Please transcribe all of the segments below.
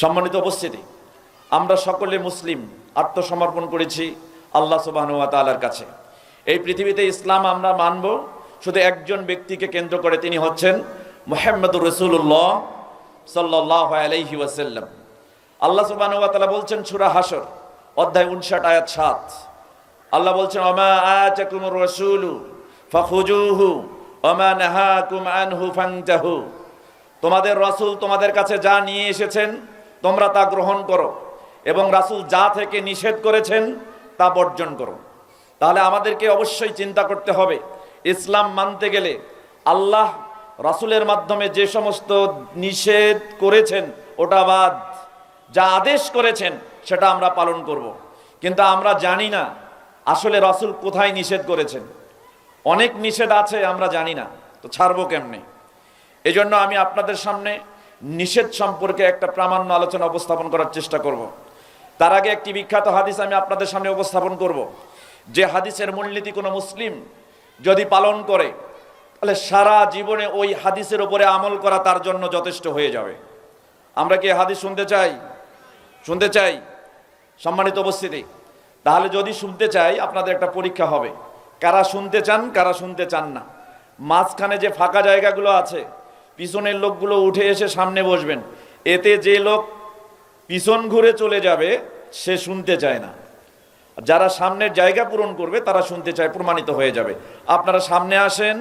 সম্মানিত উপস্থিতি, আমরা সকলে মুসলিম, আত্মসমর্পণ করেছি আল্লাহ সুবহানাহু ওয়া তাআলার কাছে। এই পৃথিবীতে ইসলাম আমরা মানব শুধু একজন ব্যক্তিকে কেন্দ্র করে, তিনি হচ্ছেন মুহাম্মদুর রাসূলুল্লাহ সাল্লাল্লাহু আলাইহি ওয়াসাল্লাম। আল্লাহ সুবহানাহু ওয়া তাআলা বলছেন সূরা হাসর অধ্যায় 59 আয়াত 7, আল্লাহ বলছেন ওমা আতাকুমুর রাসূলু ফাখুজুহু ওমা নাহাকুম আনহু ফান্তাহু। তোমাদের রাসূল তোমাদের কাছে যা নিয়ে এসেছেন তোমরা তা গ্রহণ করো, এবং রাসূল যা থেকে নিষেধ করেছেন তা বর্জন করো। তাহলে আমাদেরকে অবশ্যই চিন্তা করতে হবে, ইসলাম মানতে গেলে আল্লাহ রাসূলের মাধ্যমে যে সমস্ত নিষেধ করেছেন ওটা বাদ, যা আদেশ করেছেন সেটা আমরা পালন করব। কিন্তু আমরা জানি না আসলে রাসূল কোথায় নিষেধ করেছেন। অনেক নিষেধ আছে আমরা জানি না, তো ছাড়বো কেমনে? এই জন্য আমি আপনাদের সামনে নিষেধ সম্পর্কে একটা প্রামাণ্য আলোচনা উপস্থাপন করার চেষ্টা করব। তার আগে একটি বিখ্যাত হাদিস আমি আপনাদের সামনে উপস্থাপন করব, যে হাদিসের মূলনীতি কোনো মুসলিম যদি পালন করে তাহলে সারা জীবনে ওই হাদিসের উপরে আমল করা তার জন্য যথেষ্ট হয়ে যাবে। আমরা কি হাদিস শুনতে চাই? শুনতে চাই? সম্মানিত উপস্থিতি, তাহলে যদি শুনতে চাই আপনাদের একটা পরীক্ষা হবে, কারা শুনতে চান কারা শুনতে চান না। মাঝখানে যে ফাঁকা জায়গাগুলো আছে পিছনের লোকগুলো উঠে এসে সামনে বসবেন, এতে যে লোক পিছন ঘুরে চলে যাবে সে শুনতে চায় না, যারা সামনের জায়গা পূরণ করবে তারা শুনতে চায়, প্রমাণিত হয়ে যাবে। আপনারা সামনে আসেন,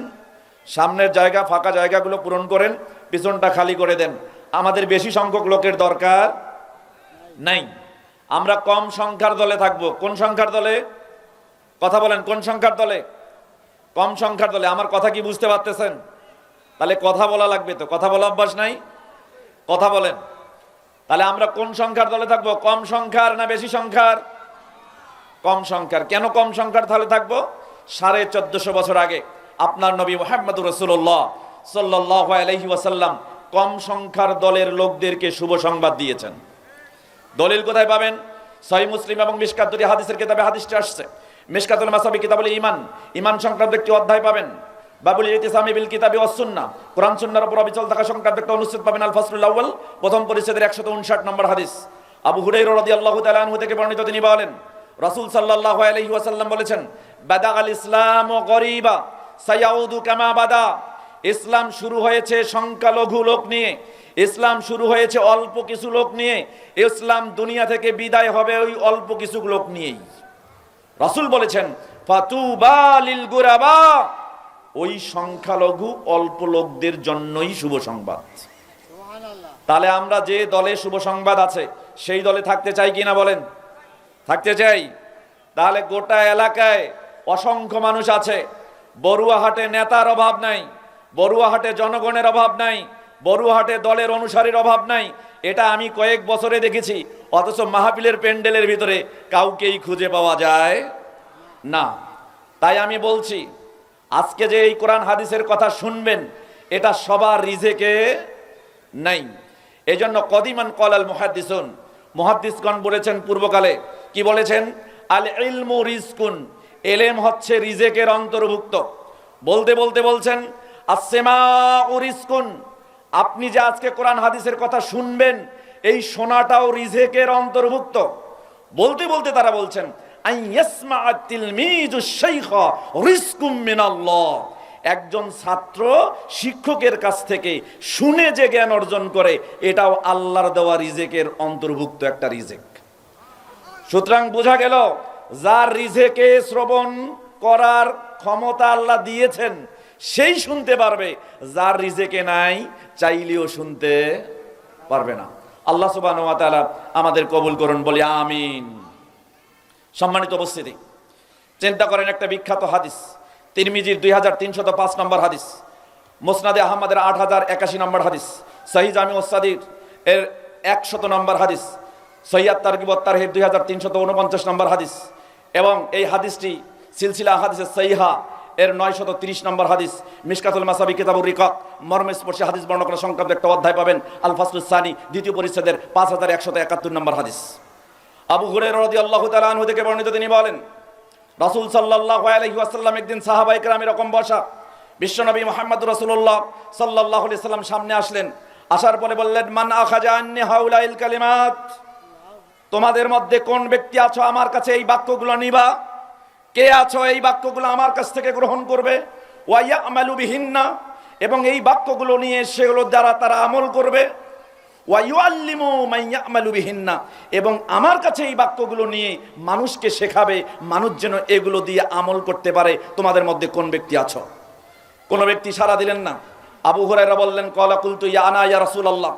সামনের জায়গা ফাঁকা জায়গাগুলো পূরণ করেন, পিছনটা খালি করে দেন। আমাদের বেশি সংখ্যক লোকের দরকার নাই, আমরা কম সংখ্যার দলে থাকবো। কোন সংখ্যার দলে? কথা বলেন, কোন সংখ্যার দলে? কম সংখ্যার দলে। আমার কথা কি বুঝতে পারতেছেন? তাহলে কথা বলা লাগবে, তো কথা বলা অভ্যাস নাই, কথা বলেন। তাহলে আমরা কোন সংখ্যার দলে থাকবো? কম সংখ্যার না বেশি সংখ্যার? কম সংখ্যার। কেন কম সংখ্যার তাহলে থাকবো? 1450 বছর আগে আপনার নবী মুহাম্মদুর রাসূলুল্লাহ সাল্লাল্লাহু আলাইহি ওয়াসাল্লাম কম সংখ্যার দলের লোকদেরকে শুভ সংবাদ দিয়েছেন। দলিল কোথায় পাবেন? সহিহ মুসলিম এবং মিশকাত দুটি হাদিসের কিতাবে হাদিসটি আসছে। মিশকাতুল মাসাবি কিতাবুল ঈমান, ঈমান সংক্রান্ত একটি অধ্যায় পাবেন। বাবুল ইতিসামি বিল কিতাবি ওয়াস সুন্নাহ, কোরআন সুন্নাহর উপর অবিচল থাকা সংক্রান্ত একটা অনুচ্ছেদ পাবেন আল ফাসলুল আউয়াল, প্রথম পরিচ্ছেদের 159 নম্বর হাদিস। আবু হুরায়রা রাদিয়াল্লাহু তাআলা আনহু থেকে বর্ণিত, তিনি বলেন রাসূল সাল্লাল্লাহু আলাইহি ওয়াসাল্লাম বলেছেন বাদাআল ইসলামু গরীবা সায়াউদু কামা বাদা। ইসলাম শুরু হয়েছে সংখ্যালঘু লোক নিয়ে, ইসলাম শুরু হয়েছে অল্প কিছু লোক নিয়ে, ইসলাম দুনিয়া থেকে বিদায় হবে ওই অল্প কিছু লোক নিয়েই। রাসূল বলেছেন ফাতুবা লিল গুরাবা, ওই সংখ্যালঘু অল্প লোকদের জন্যই শুভ সংবাদ। তাহলে আমরা যে দলে শুভ সংবাদ আছে সেই দলে থাকতে চাই কিনা বলেন? থাকতে চাই। তাহলে গোটা এলাকায় অসংখ্য মানুষ আছে, বড়ুয়াহাটে নেতার অভাব নাই, বড়ুয়াহাটে জনগণের অভাব নাই, বড়ুয়াহাটে দলের অনুসারীর অভাব নাই। এটা আমি কয়েক বছরে দেখেছি, অথচ মাহফিলের প্যান্ডেলের ভিতরে কাউকেই খুঁজে পাওয়া যায় না। তাই আমি বলছি, আজকে যে এই কোরআন হাদিসের কথা শুনবেন এটা সবার রিজেকে নাই। এই জন্য কদিমান কলাল মুহাদ্দিসুন, মুহাদ্দিসগণ বলেছেন পূর্বকালে, কি বলেছেন? আল ইলমু রিজকুন, এলেম হচ্ছে রিজেকের অন্তর্ভুক্ত। বলতে বলতে বলছেন আসসামাউ রিজকুন, আপনি যে আজকে কোরআন হাদিসের কথা শুনবেন এই শোনাটাও রিজেকের অন্তর্ভুক্ত। বলতে বলতে তারা বলছেন আন ইয়াসমাআত তিলমিজু শাইখা রিজকুম মিনাল্লাহ, একজন ছাত্র শিক্ষকের কাছ থেকে শুনে যে জ্ঞান অর্জন করে এটাও আল্লাহর দেওয়া রিজেকের অন্তর্ভুক্ত একটা রিজেক। সুতরাং বোঝা গেল যার রিজেকে শ্রবণ করার ক্ষমতা আল্লাহ দিয়েছেন সেই শুনতে পারবে, যার রিজেকে নাই চাইলেও শুনতে পারবে না। আল্লাহ সুবহানাহু ওয়া তাআলা আমাদের কবুল করুন, বলি আমিন। সম্মানিত উপস্থিতি, চিন্তা করেন একটা বিখ্যাত হাদিস, তিরমিজির 2305 নম্বর হাদিস, মুসনাদে আহমদের 8081 নম্বর হাদিস, সহিহ জামি ওয়াস-সাগীর এর 100 নম্বর হাদিস, সহিহ আত-তারগিব ওয়াত-তারহিব 2349 নম্বর হাদিস, এবং এই হাদিসটি সিলসিলা হাদিসের সহিহা এর 930 নম্বর হাদিস। মিশকাতুল মাসাবি কিতাবুর রিকাক, মর্মস্পর্শী হাদিস বর্ণনা সংক্রান্ত একটা অধ্যায় পাবেন আল ফাসলুস সানি, দ্বিতীয় পরিচ্ছেদের 5171 নম্বর হাদিস। আবু হুরায়রা রাদিয়াল্লাহু তাআলা আনহু থেকে বর্ণিত, তিনি বলেন রাসূল সাল্লাল্লাহু আলাইহি ওয়াসাল্লাম একদিন সাহাবায়ে কেরাম এরকম বসা, বিশ্বনবী মুহাম্মদুর রাসূলুল্লাহ সাল্লাল্লাহু আলাইহি ওয়াসাল্লাম সামনে আসলেন। আসার পরে বললেন, মান আখাযা আন্নি হাউলাইল কালিমাত, তোমাদের মধ্যে কোন ব্যক্তি আছো আমার কাছে এই বাক্যগুলো নিবা? কে আছো এই বাক্যগুলো আমার কাছ থেকে গ্রহণ করবে? ওয়া ইয়ামালু বিহিন্না, এবং এই বাক্যগুলো নিয়ে সেগুলো দ্বারা তারা আমল করবে। ওয়া ইউআল্লিমু মান ইয়ামালু বিহিন্না, এবং আমার কাছে এই বাক্যগুলো নিয়ে মানুষকে শেখাবে, মানুষ যেন এগুলো দিয়ে আমল করতে পারে। তোমাদের মধ্যে কোন ব্যক্তি আছো? কোন ব্যক্তি সাড়া দিলেন না। আবু হুরায়রা বললেন, ক্বালা কুলতু ইয়া আনা ইয়া রাসূলুল্লাহ।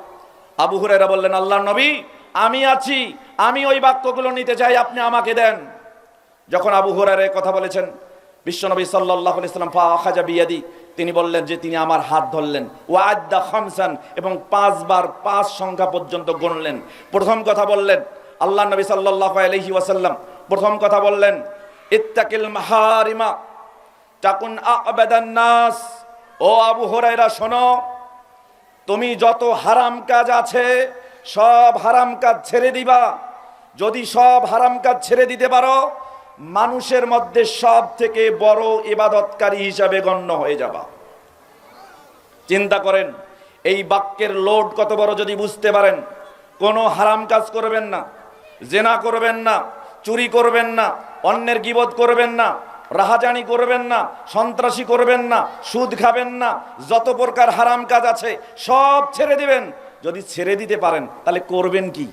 আবু হুরায়রা বললেন, আল্লাহর নবী, আমি আছি, আমি ওই বাক্যগুলো নিতে চাই, আপনি আমাকে দেন। যখন আবু হুরায়রা কথা বলেছেন, বিশ্বনবী সাল্লাল্লাহু আলাইহি ওয়াসাল্লাম ফা আখাযা বিয়াদি, তিনি বললেন যে তিনি আমার হাত ধরলেন। ওয়া আদ্দা খামসান, এবং 5 বার 5 সংখ্যা পর্যন্ত গুনলেন। প্রথম কথা বললেন, আল্লাহর নবী সাল্লাল্লাহু আলাইহি ওয়াসাল্লাম প্রথম কথা বললেন, ইত্তাকিল মাহারিমা তাকুন আ'বাদান নাস। ও আবু হুরায়রা শোনো, তুমি যত হারাম কাজ আছে সব হারাম কাজ ছেড়ে দিবা। যদি সব হারাম কাজ ছেড়ে দিতে পারো, মানুষের মধ্যে সব থেকে বড় ইবাদতকারী হিসাবে গণ্য হয়ে যাবা। চিন্তা করেন এই বাক্যের লোড কত বড়। যদি বুঝতে পারেন, কোনো হারাম কাজ করবেন না, জেনা করবেন না, চুরি করবেন না, অন্যের গীবত করবেন না, রাহাজানি করবেন না, সন্ত্রাসী করবেন না, সুদ খাবেন না, যত প্রকার হারাম কাজ আছে সব ছেড়ে দিবেন। যদি ছেড়ে দিতে পারেন তাহলে করবেন কি?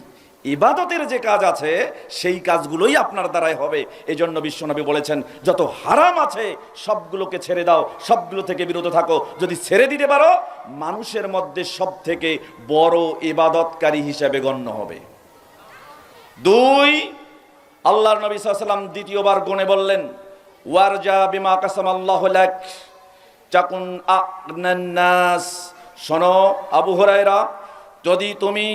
ইবাদতের যে কাজ আছে সেই কাজগুলোই আপনার দ্বারাই হবে। এই জন্য বিশ্বনবী বলেছেন, যত হারাম আছে সবগুলোকে ছেড়ে দাও, সবগুলো থেকে বিরত থাকো। যদি ছেড়ে দিতে পারো, মানুষের মধ্যে সব থেকে বড় ইবাদতকারী হিসেবে গণ্য হবে। 2, আল্লাহর নবী সাল্লাল্লাহু আলাইহি ওয়াসাল্লাম দ্বিতীয়বার গুণে বললেন, ওয়ারজা বিমা কাসামাল্লাহু লাক তাকুন আগনান নাস। শোনো আবু হুরায়রা, যদি তুমি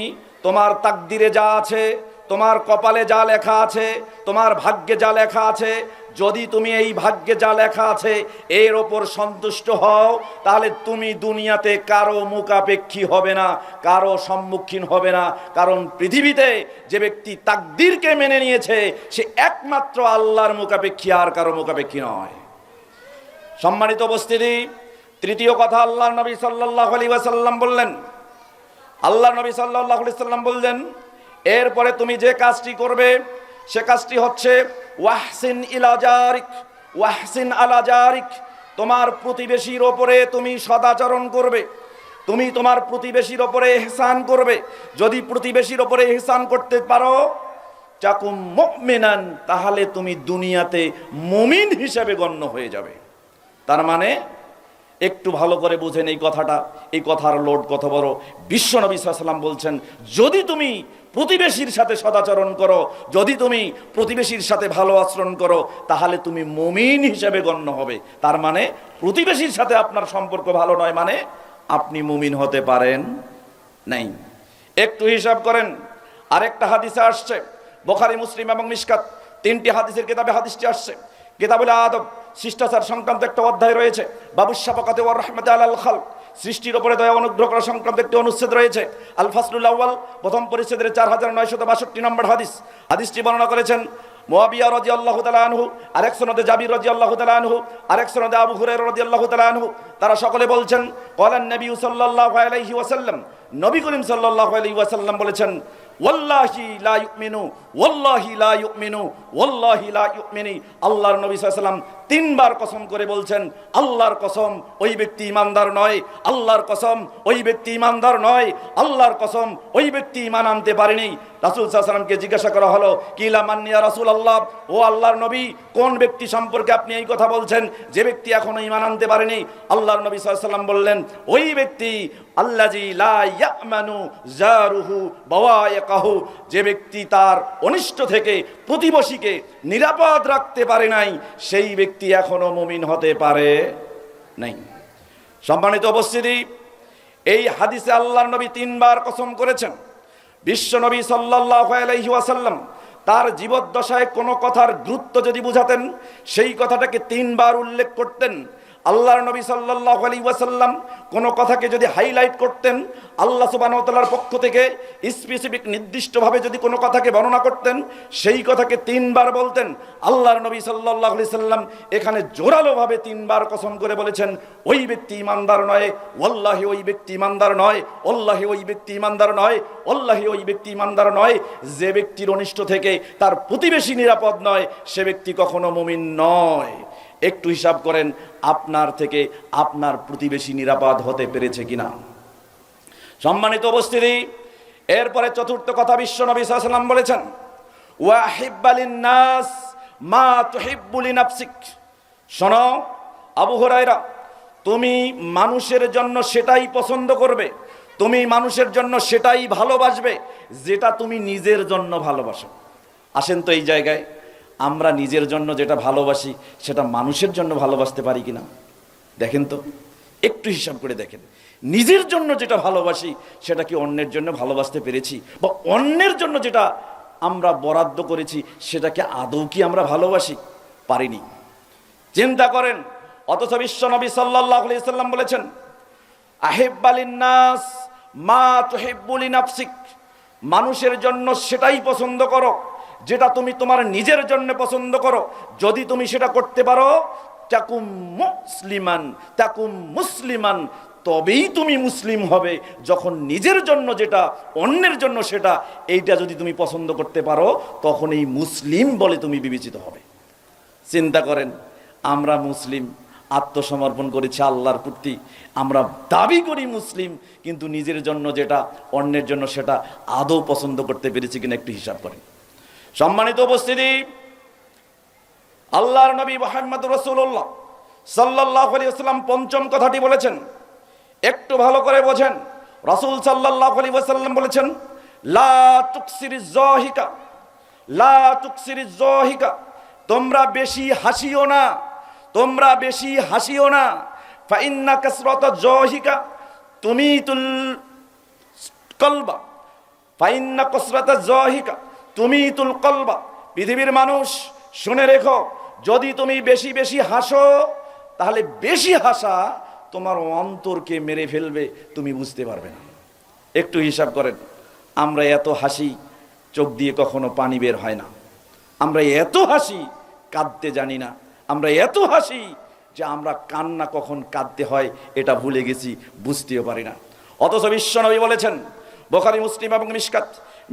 তোমার তাকদিরে যা আছে, তোমার কপালে যা লেখা আছে, তোমার ভাগ্যে যা লেখা আছে, যদি তুমি এই ভাগ্যে যা লেখা আছে এর ওপর সন্তুষ্ট হও, তাহলে তুমি দুনিয়াতে কারো মুখাপেক্ষী হবে না, কারো সম্মুখীন হবে না। কারণ পৃথিবীতে যে ব্যক্তি তাকদিরকে মেনে নিয়েছে সে একমাত্র আল্লাহর মুখাপেক্ষী, আর কারো মুখাপেক্ষী নয়। সম্মানিত উপস্থিতি, তৃতীয় কথা আল্লাহর নবী সাল্লাল্লাহু আলাইহি ওয়াসাল্লাম বললেন, আল্লাহ নবী সাল্লাল্লাহু আলাইহি ওয়াসাল্লাম বললেন, এরপরে তুমি যে কাজটি করবে সে কাজটি হচ্ছে ওয়াহসিন ইলা জারিক ওয়াহসিন আলা জারিক। তোমার প্রতিবেশীর ওপরে তুমি সদাচরণ করবে, তুমি তোমার প্রতিবেশীর ওপরে ইহসান করবে। যদি প্রতিবেশীর ওপরে ইহসান করতে পারো, তাকুম মুমিনান, তাহলে তুমি দুনিয়াতে মুমিন হিসেবে গণ্য হয়ে যাবে। তার মানে একটু ভালো করে বুঝেন এই কথাটা, এই কথার লোড কত বড়। বিশ্বনবী সাল্লাল্লাহু আলাইহি ওয়াসাল্লাম বলছেন, যদি তুমি প্রতিবেশীর সাথে সদাচরণ করো, যদি তুমি প্রতিবেশীর সাথে ভালো আচরণ করো, তাহলে তুমি মুমিন হিসেবে গণ্য হবে। তার মানে প্রতিবেশীর সাথে আপনার সম্পর্ক ভালো নয় মানে আপনি মুমিন হতে পারেন নাই। একটু হিসাব করেন, আরেকটা হাদিসে আসছে, বুখারী, মুসলিম এবং মিশকাত 3টি হাদিসের কিতাবে হাদিসটি আসছে। কিতাবুল আদব, শিষ্টাচার সংক্রান্ত একটা অধ্যায় রয়েছে। বাবুস শাফাকাতি ওয়ার রাহমাতি আলাল খালক, সৃষ্টির উপরে দয়া অনুগ্রহ করা সংক্রান্ত একটি অনুচ্ছেদ রয়েছে। আল ফাসলুল আউয়াল, প্রথম পরিচ্ছেদের 4962 নম্বর হাদিস। হাদিসটি বর্ণনা করেছেন মুয়াবিয়া রাদিয়াল্লাহু তাআলা আনহু, আরেক সনদে জাবির রাদিয়াল্লাহু তাআলা আনহু, আরেক সনদে আবু হুরায়রা রাদিয়াল্লাহু তাআলা আনহু। তারা সকলে বলছেন, ক্বালান নবী সাল্লাল্লাহু আলাইহি ওয়াসাল্লাম, নবী করিম সাল্লাল্লাহু আলাইহি ওয়াসাল্লাম বলেছেন, ওয়াল্লাহি লা ইউমিনু ওয়াল্লাহি লা ইউমিনু ওয়াল্লাহি লা ইউমিনি। আল্লাহর নবী সাল্লাল্লাহু আলাইহি ওয়াসাল্লাম 3 বার কসম করে বলছেন, আল্লাহর কসম ওই ব্যক্তি ঈমানদার নয়, আল্লাহর কসম ওই ব্যক্তি ঈমানদার নয়, আল্লাহর কসম ওই ব্যক্তি ঈমান আনতে পারেনি। রাসূল সাল্লাল্লাহু আলাইহি ওয়াসাল্লামকে জিজ্ঞাসা করা হলো, কিলা মান ইয়া রাসূলুল্লাহ, ও আল্লাহর নবী, কোন ব্যক্তি সম্পর্কে আপনি এই কথা বলছেন যে ব্যক্তি এখনো ঈমান আনতে পারেনি? আল্লাহর নবী সাল্লাল্লাহু আলাইহি ওয়াসাল্লাম বললেন, ওই ব্যক্তি আল্লাযী লা ইয়ামানু জারুহু বাওয়াইকাহু, যে ব্যক্তি তার অনিষ্ট থেকে প্রতিবেশীকে নিরাপদ রাখতে পারে নাই, সেই ব্যক্তি এখনো মুমিন হতে পারে নাই। সম্মানিত উপস্থিতি, এই হাদিসে আল্লাহর নবী 3 বার কসম করেছেন। বিশ্ব নবী সাল্লাল্লাহু আলাইহি ওয়াসাল্লাম তার জীবদ্দশায় কোনো কথার গুরুত্ব যদি বুঝাতেন, সেই কথাটাকে 3 বার উল্লেখ করতেন। আল্লাহর নবী সাল্লাল্লাহু আলাইহি ওয়াসাল্লাম কোনো কথাকে যদি হাইলাইট করতেন, আল্লাহ সুবহানাহু ওয়া তাআলার পক্ষ থেকে স্পেসিফিক নির্দিষ্টভাবে যদি কোনো কথাকে বর্ণনা করতেন, সেই কথাকে 3 বার বলতেন। আল্লাহর নবী সাল্লাল্লাহু আলাইহি সাল্লাম এখানে জোরালোভাবে 3 বার কসম করে বলেছেন, ওই ব্যক্তি ঈমানদার নয়, ওয়াল্লাহি ওই ব্যক্তি ঈমানদার নয়, ওয়াল্লাহি ওই ব্যক্তি ঈমানদার নয়, ওয়াল্লাহি ওই ব্যক্তি ঈমানদার নয়। যে ব্যক্তির অনিষ্ট থেকে তার প্রতিবেশী নিরাপদ নয়, সে ব্যক্তি কখনো মুমিন নয়। একটু হিসাব করেন, আপনার থেকে আপনার প্রতিবেশী নিরাপদ হতে পেরেছে কিনা? সম্মানিত উপস্থিতি, এরপরে চতুর্থ কথা বিশ্ব নবী সাল্লাল্লাহু আলাইহি ওয়াসাল্লাম বলেছেন, ওয়াহিব্বা লিন-নাস মা তুহিব্বু লিনাফসিক। শোনো আবু হুরায়রা, তুমি মানুষের জন্য সেটাই পছন্দ করবে, তুমি মানুষের জন্য সেটাই ভালোবাসবে যেটা তুমি নিজের জন্য ভালোবাসো। আসেন তো এই জায়গায়, আমরা নিজের জন্য যেটা ভালোবাসি সেটা মানুষের জন্য ভালোবাসতে পারি কিনা দেখেন তো, একটু হিসাব করে দেখেন। নিজের জন্য যেটা ভালোবাসি সেটা কি অন্যের জন্য ভালোবাসতে পেরেছি? বা অন্যের জন্য যেটা আমরা বরাদ্দ করেছি সেটাকে আদৌ কি আমরা ভালোবাসি? পারিনি। চিন্তা করেন। অথচ বিশ্ব নবী সাল্লাল্লাহু আলাইহি ওয়াসাল্লাম বলেছেন, আহিব্বা লিন-নাস মা তুহিব্বু লিনাফসিক। মানুষের জন্য সেটাই পছন্দ করো যেটা তুমি তোমার নিজের জন্য পছন্দ করো। যদি তুমি সেটা করতে পারো, তাকুম মুসলিমান, তাকুম মুসলিমান, তবেই তুমি মুসলিম হবে। যখন নিজের জন্য যেটা, অন্যের জন্য সেটা, এইটা যদি তুমি পছন্দ করতে পারো, তখন এই মুসলিম বলে তুমি বিবেচিত হবে। চিন্তা করেন, আমরা মুসলিম, আত্মসমর্পণ করেছি আল্লাহর প্রতি, আমরা দাবি করি মুসলিম, কিন্তু নিজের জন্য যেটা, অন্যের জন্য সেটা আদৌ পছন্দ করতে পেরেছি কিনা একটু হিসাব করেন। সম্মানিত উপস্থিতি, আল্লাহর নবী মুহাম্মদুর রাসূলুল্লাহ সাল্লাল্লাহু আলাইহি ওয়াসাল্লাম পঞ্চম কথাটি বলেছেন, একটু ভালো করে বোঝেন। রাসূল সাল্লাল্লাহু আলাইহি ওয়াসাল্লাম বলেছেন, লা তুকসিরিজ যাহিকা, লা তুকসিরিজ যাহিকা, তোমরা বেশি হাসিও না, তোমরা বেশি হাসিও না। ফা ইন্না কাসরাতা যাহিকা তুমিতুল কলবা, ফা ইন্না কাসরাতা যাহিকা তুমিতুল কলবা। পৃথিবীর মানুষ শুনে রেখো, যদি তুমি বেশি বেশি হাসো, তাহলে বেশি হাসা তোমার অন্তরকে মেরে ফেলবে, তুমি বুঝতে পারবে না। একটু হিসাব করেন, আমরা এত হাসি, চোখ দিয়ে কখনো পানি বের হয় না। আমরা এত হাসি, কাঁদতে জানি না। আমরা এত হাসি যে আমরা কান্না কখন কাঁদতে হয় এটা ভুলে গেছি, বুঝতেও পারি না। অথচ বিশ্বনবী বলেছেন, বুখারী, মুসলিম এবং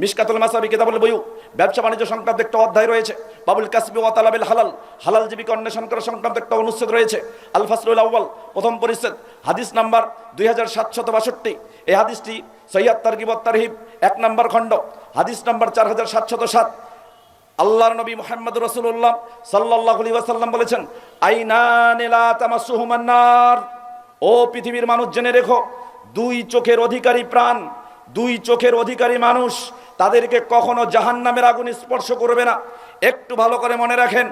মিশকাতুল মাসাবি কিতাবুল বুয়ু, ব্যবসা বাণিজ্য সংক্রান্ত একটা অধ্যায় রয়েছে। বাবুল কাসবি ওয়া তালাবিল হালাল, হালাল জীবিকা অন্বেষণ করা সংক্রান্ত একটা অনুচ্ছেদ রয়েছে। আল ফাসলুল আউয়াল, প্রথম পরিচ্ছেদ, হাদিস নাম্বার 2762। এই হাদিসটি সহিহ তারগিব ওয়াত তারহিব 1 নম্বর খণ্ড, হাদিস নাম্বার 4707। আল্লাহর নবী মুহাম্মদ রাসূলুল্লাহ সাল্লাল্লাহু আলাইহি ওয়াসাল্লাম বলেছেন, আইনানি লা তামাসসুহুমান নার। ও পৃথিবীর মানুষ, জেনে রেখো, 2 চোখের অধিকারী প্রাণ, 2 চোখের অধিকারী মানুষ, তাদেরকে কখনো জাহান্নামের আগুন স্পর্শ করবে না। একটু ভালো করে মনে রাখেন,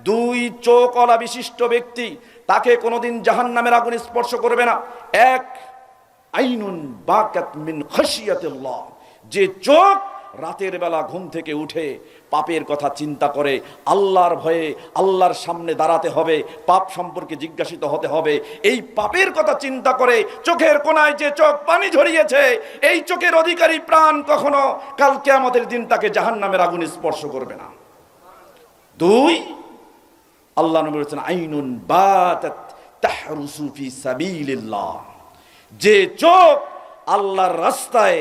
2 চোখওয়ালা বিশিষ্ট ব্যক্তি, তাকে কোনোদিন জাহান্নামের আগুন স্পর্শ করবে না। এক, আইনুন বাকাত মিন খাশিয়াতিল্লাহ, যে চোখ রাতের বেলা ঘুম থেকে উঠে পাপের কথা চিন্তা করে, আল্লাহর ভয়ে আল্লাহর সামনে দাঁড়াতে হবে, পাপ সম্পর্কে জিজ্ঞাসিত হতে হবে, এই পাপের কথা চিন্তা করে চোখের কোনায় যে চোখ পানি ঝরিয়েছে, এই চোখের অধিকারী প্রাণ কখনো কাল কিয়ামতের দিন তাকে জাহান্নামের আগুন স্পর্শ করবে না। 2, আল্লাহ নবী বলেছেন, আইনুন বাতাত তাহরুসু ফি সাবিলিল্লাহ, যে চোখ আল্লাহর রাস্তায়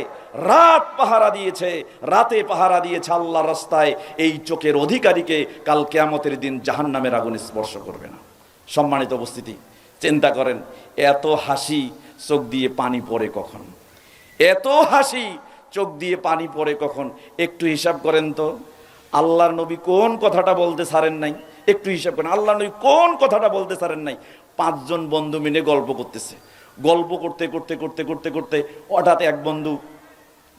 রাত পাহারা দিয়েছে, রাতে পাহারা দিয়েছে আল্লাহর রাস্তায়, এই চোখের অধিকারীকে কাল কিয়ামতের দিন জাহান্নামের আগুন স্পর্শ করবে না। সম্মানিত উপস্থিতি, চিন্তা করেন, এত হাসি, চোখ দিয়ে পানি পড়ে কখন? এত হাসি, চোখ দিয়ে পানি পড়ে কখন? একটু হিসাব করেন তো, আল্লাহর নবী কোন কথাটা বলতে ছাড়েন নাই? একটু হিসাব করেন, আল্লাহর নবী কোন কথাটা বলতে ছাড়েন নাই? 5 জন বন্ধু মিলে গল্প করতেছে, গল্প করতে করতে করতে করতে করতে হঠাৎ এক বন্ধু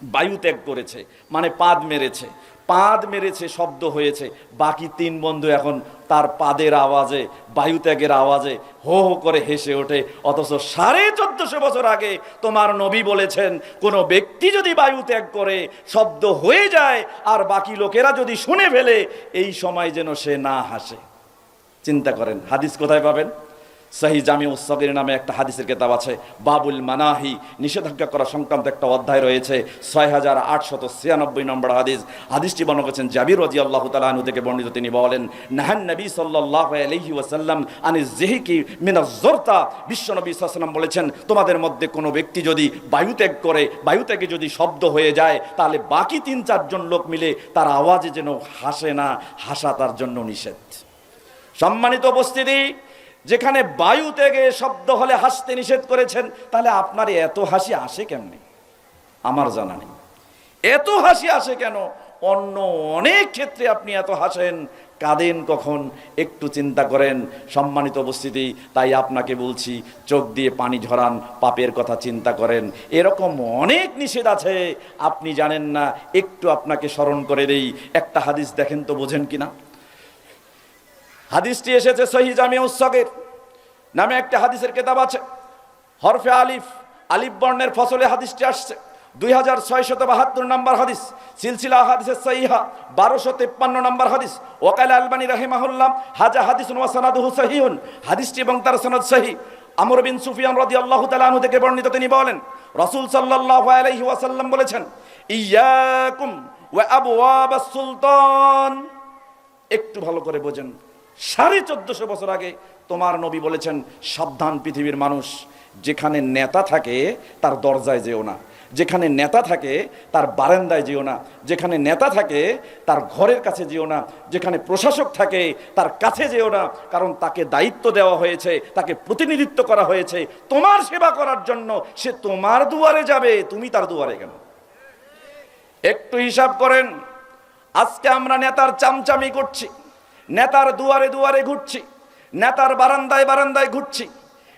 বায়ু ত্যাগ করেছে, মানে পাদ মেরেছে, পাদ মেরেছে, শব্দ হয়েছে। বাকি 3 বন্ধু এখন তার পাদের আওয়াজে, বায়ু ত্যাগের আওয়াজে হো হো করে হেসে ওঠে। অথচ 1450 বছর আগে তোমার নবী বলেছেন, কোনো ব্যক্তি যদি বায়ু ত্যাগ করে, শব্দ হয়ে যায়, আর বাকি লোকেরা যদি শুনে ফেলে, এই সময় যেন সে না হাসে। চিন্তা করেন, হাদিস কোথায় পাবেন? সহিহ জামিউস সগীর নামে একটা হাদিসের কিতাব আছে, বাবুল মানাহি, নিষেধাজ্ঞা করা সংক্রান্ত একটা অধ্যায় রয়েছে, 6896 নম্বর হাদিস। হাদিসটি বর্ণনা করেছেন জাবির রাদিয়াল্লাহু তাআলা আনহু থেকে বর্ণিত। তিনি বলেন, নাহান নবী সাল্লাল্লাহু আলাইহি ওয়াসাল্লাম আনিজ যিহকি মিনাজ যরতা, বিশ্বনবী সাল্লাল্লাহু আলাইহি ওয়াসাল্লাম বলেছেন, তোমাদের মধ্যে কোনো ব্যক্তি যদি বায়ু ত্যাগ করে, বায়ু ত্যাগে যদি শব্দ হয়ে যায়, তাহলে বাকি 3-4 জন লোক মিলে তার আওয়াজে যেন হাসে না, হাসা তার জন্য নিষেধ। সম্মানিত উপস্থিতি, যেখানে বায়ু থেকে শব্দ হলে হাসতে নিষেধ করেছেন, তাহলে আপনার এত হাসি আসে কেমনে? আমার জানা নেই এত হাসি আসে কেন। অন্য অনেক ক্ষেত্রে আপনি এত হাসেন, কাঁদেন কখন একটু চিন্তা করেন। সম্মানিত উপস্থিতি, তাই আপনাকে বলছি, চোখ দিয়ে পানি ঝরান, পাপের কথা চিন্তা করেন। এরকম অনেক নিষেধ আছে, আপনি জানেন না। একটু আপনাকে স্মরণ করে দেই, একটা হাদিস দেখেন তো বোঝেন কিনা। হাদিসটি এসেছে সহিহ জামিউস সগীর নামে একটা হাদিসের কিতাব আছে, হরফে আলিফ, আলিফ বর্ণের ফসলে হাদিসটি আসছে। 2672 নম্বর হাদিস, সিলসিলা হাদিসের সহিহা 1253 নম্বর হাদিস। ওয়াকাল আলবানী রাহিমাহুল্লাহ হাজা হাদিসুন ওয়া সানাদুহু সহিহুন, হাদিসটি এবং তার সনদ সহিহ। আমর বিন সুফিয়ান রাদিয়াল্লাহু তাআলা আনহু থেকে বর্ণিত, তিনি বলেন, রাসূল সাল্লাল্লাহু আলাইহি ওয়াসাল্লাম বলেছেন, ইয়াকুম ওয়া আবওয়াবাস সুলতান। একটু ভালো করে বোঝেন, 1450 বছর আগে তোমার নবী বলেছেন, সাবধান পৃথিবীর মানুষ, যেখানে নেতা থাকে তার দরজায় যেও না, যেখানে নেতা থাকে তার বারান্দায় যেও না, যেখানে নেতা থাকে তার ঘরের কাছে যেও না, যেখানে প্রশাসক থাকে তার কাছে যেও না। কারণ তাকে দায়িত্ব দেওয়া হয়েছে, তাকে প্রতিনিধিত্ব করা হয়েছে তোমার সেবা করার জন্য। সে তোমার দুয়ারে যাবে, তুমি তার দুয়ারে কেন? একটু হিসাব করেন, আজকে আমরা নেতার চামচামি করছি, নেতার দুয়ারে দুয়ারে ঘুরছি, নেতার বারান্দায় বারান্দায় ঘুরছি,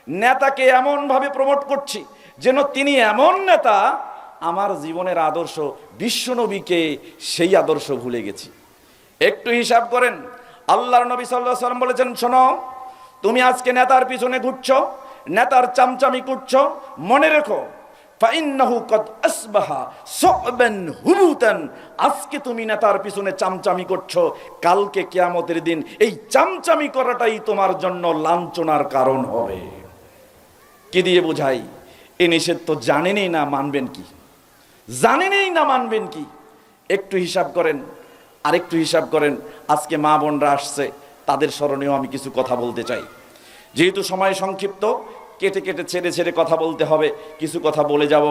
নেতাকে এমনভাবে প্রমোট করছি যেন তিনি এমন নেতা, আমার জীবনের আদর্শ বিশ্বনবীকে সেই আদর্শ ভুলে গেছি। একটু হিসাব করেন, আল্লাহর নবী সাল্লাল্লাহু আলাইহি ওয়াসাল্লাম বলেছেন, শোনো, তুমি আজকে নেতার পিছনে ঘুরছো, নেতার চামচামি করছো, মনে রেখো, ফাইন্নাহু কদ আসবাহা সুববান হুবুতান, আজকে তুমি নেতার পিছনে চামচামি করছো, কালকে কিয়ামতের দিন এই চামচামি করাটাই তোমার জন্য লাঞ্ছনার কারণ হবে। কি দিয়ে বোঝাই? এই নিষেধ তো জানেনই না, মানবেন কি? জানেনই না, মানবেন কি? একটু হিসাব করেন, আরেকটু হিসাব করেন। আজকে মা বোনরা আসছে, তাদের স্মরণেও আমি কিছু কথা বলতে চাই। যেহেতু সময় সংক্ষিপ্ত, কেটে কেটে ছেড়ে ছেড়ে কথা বলতে হবে, কিছু কথা বলে যাব,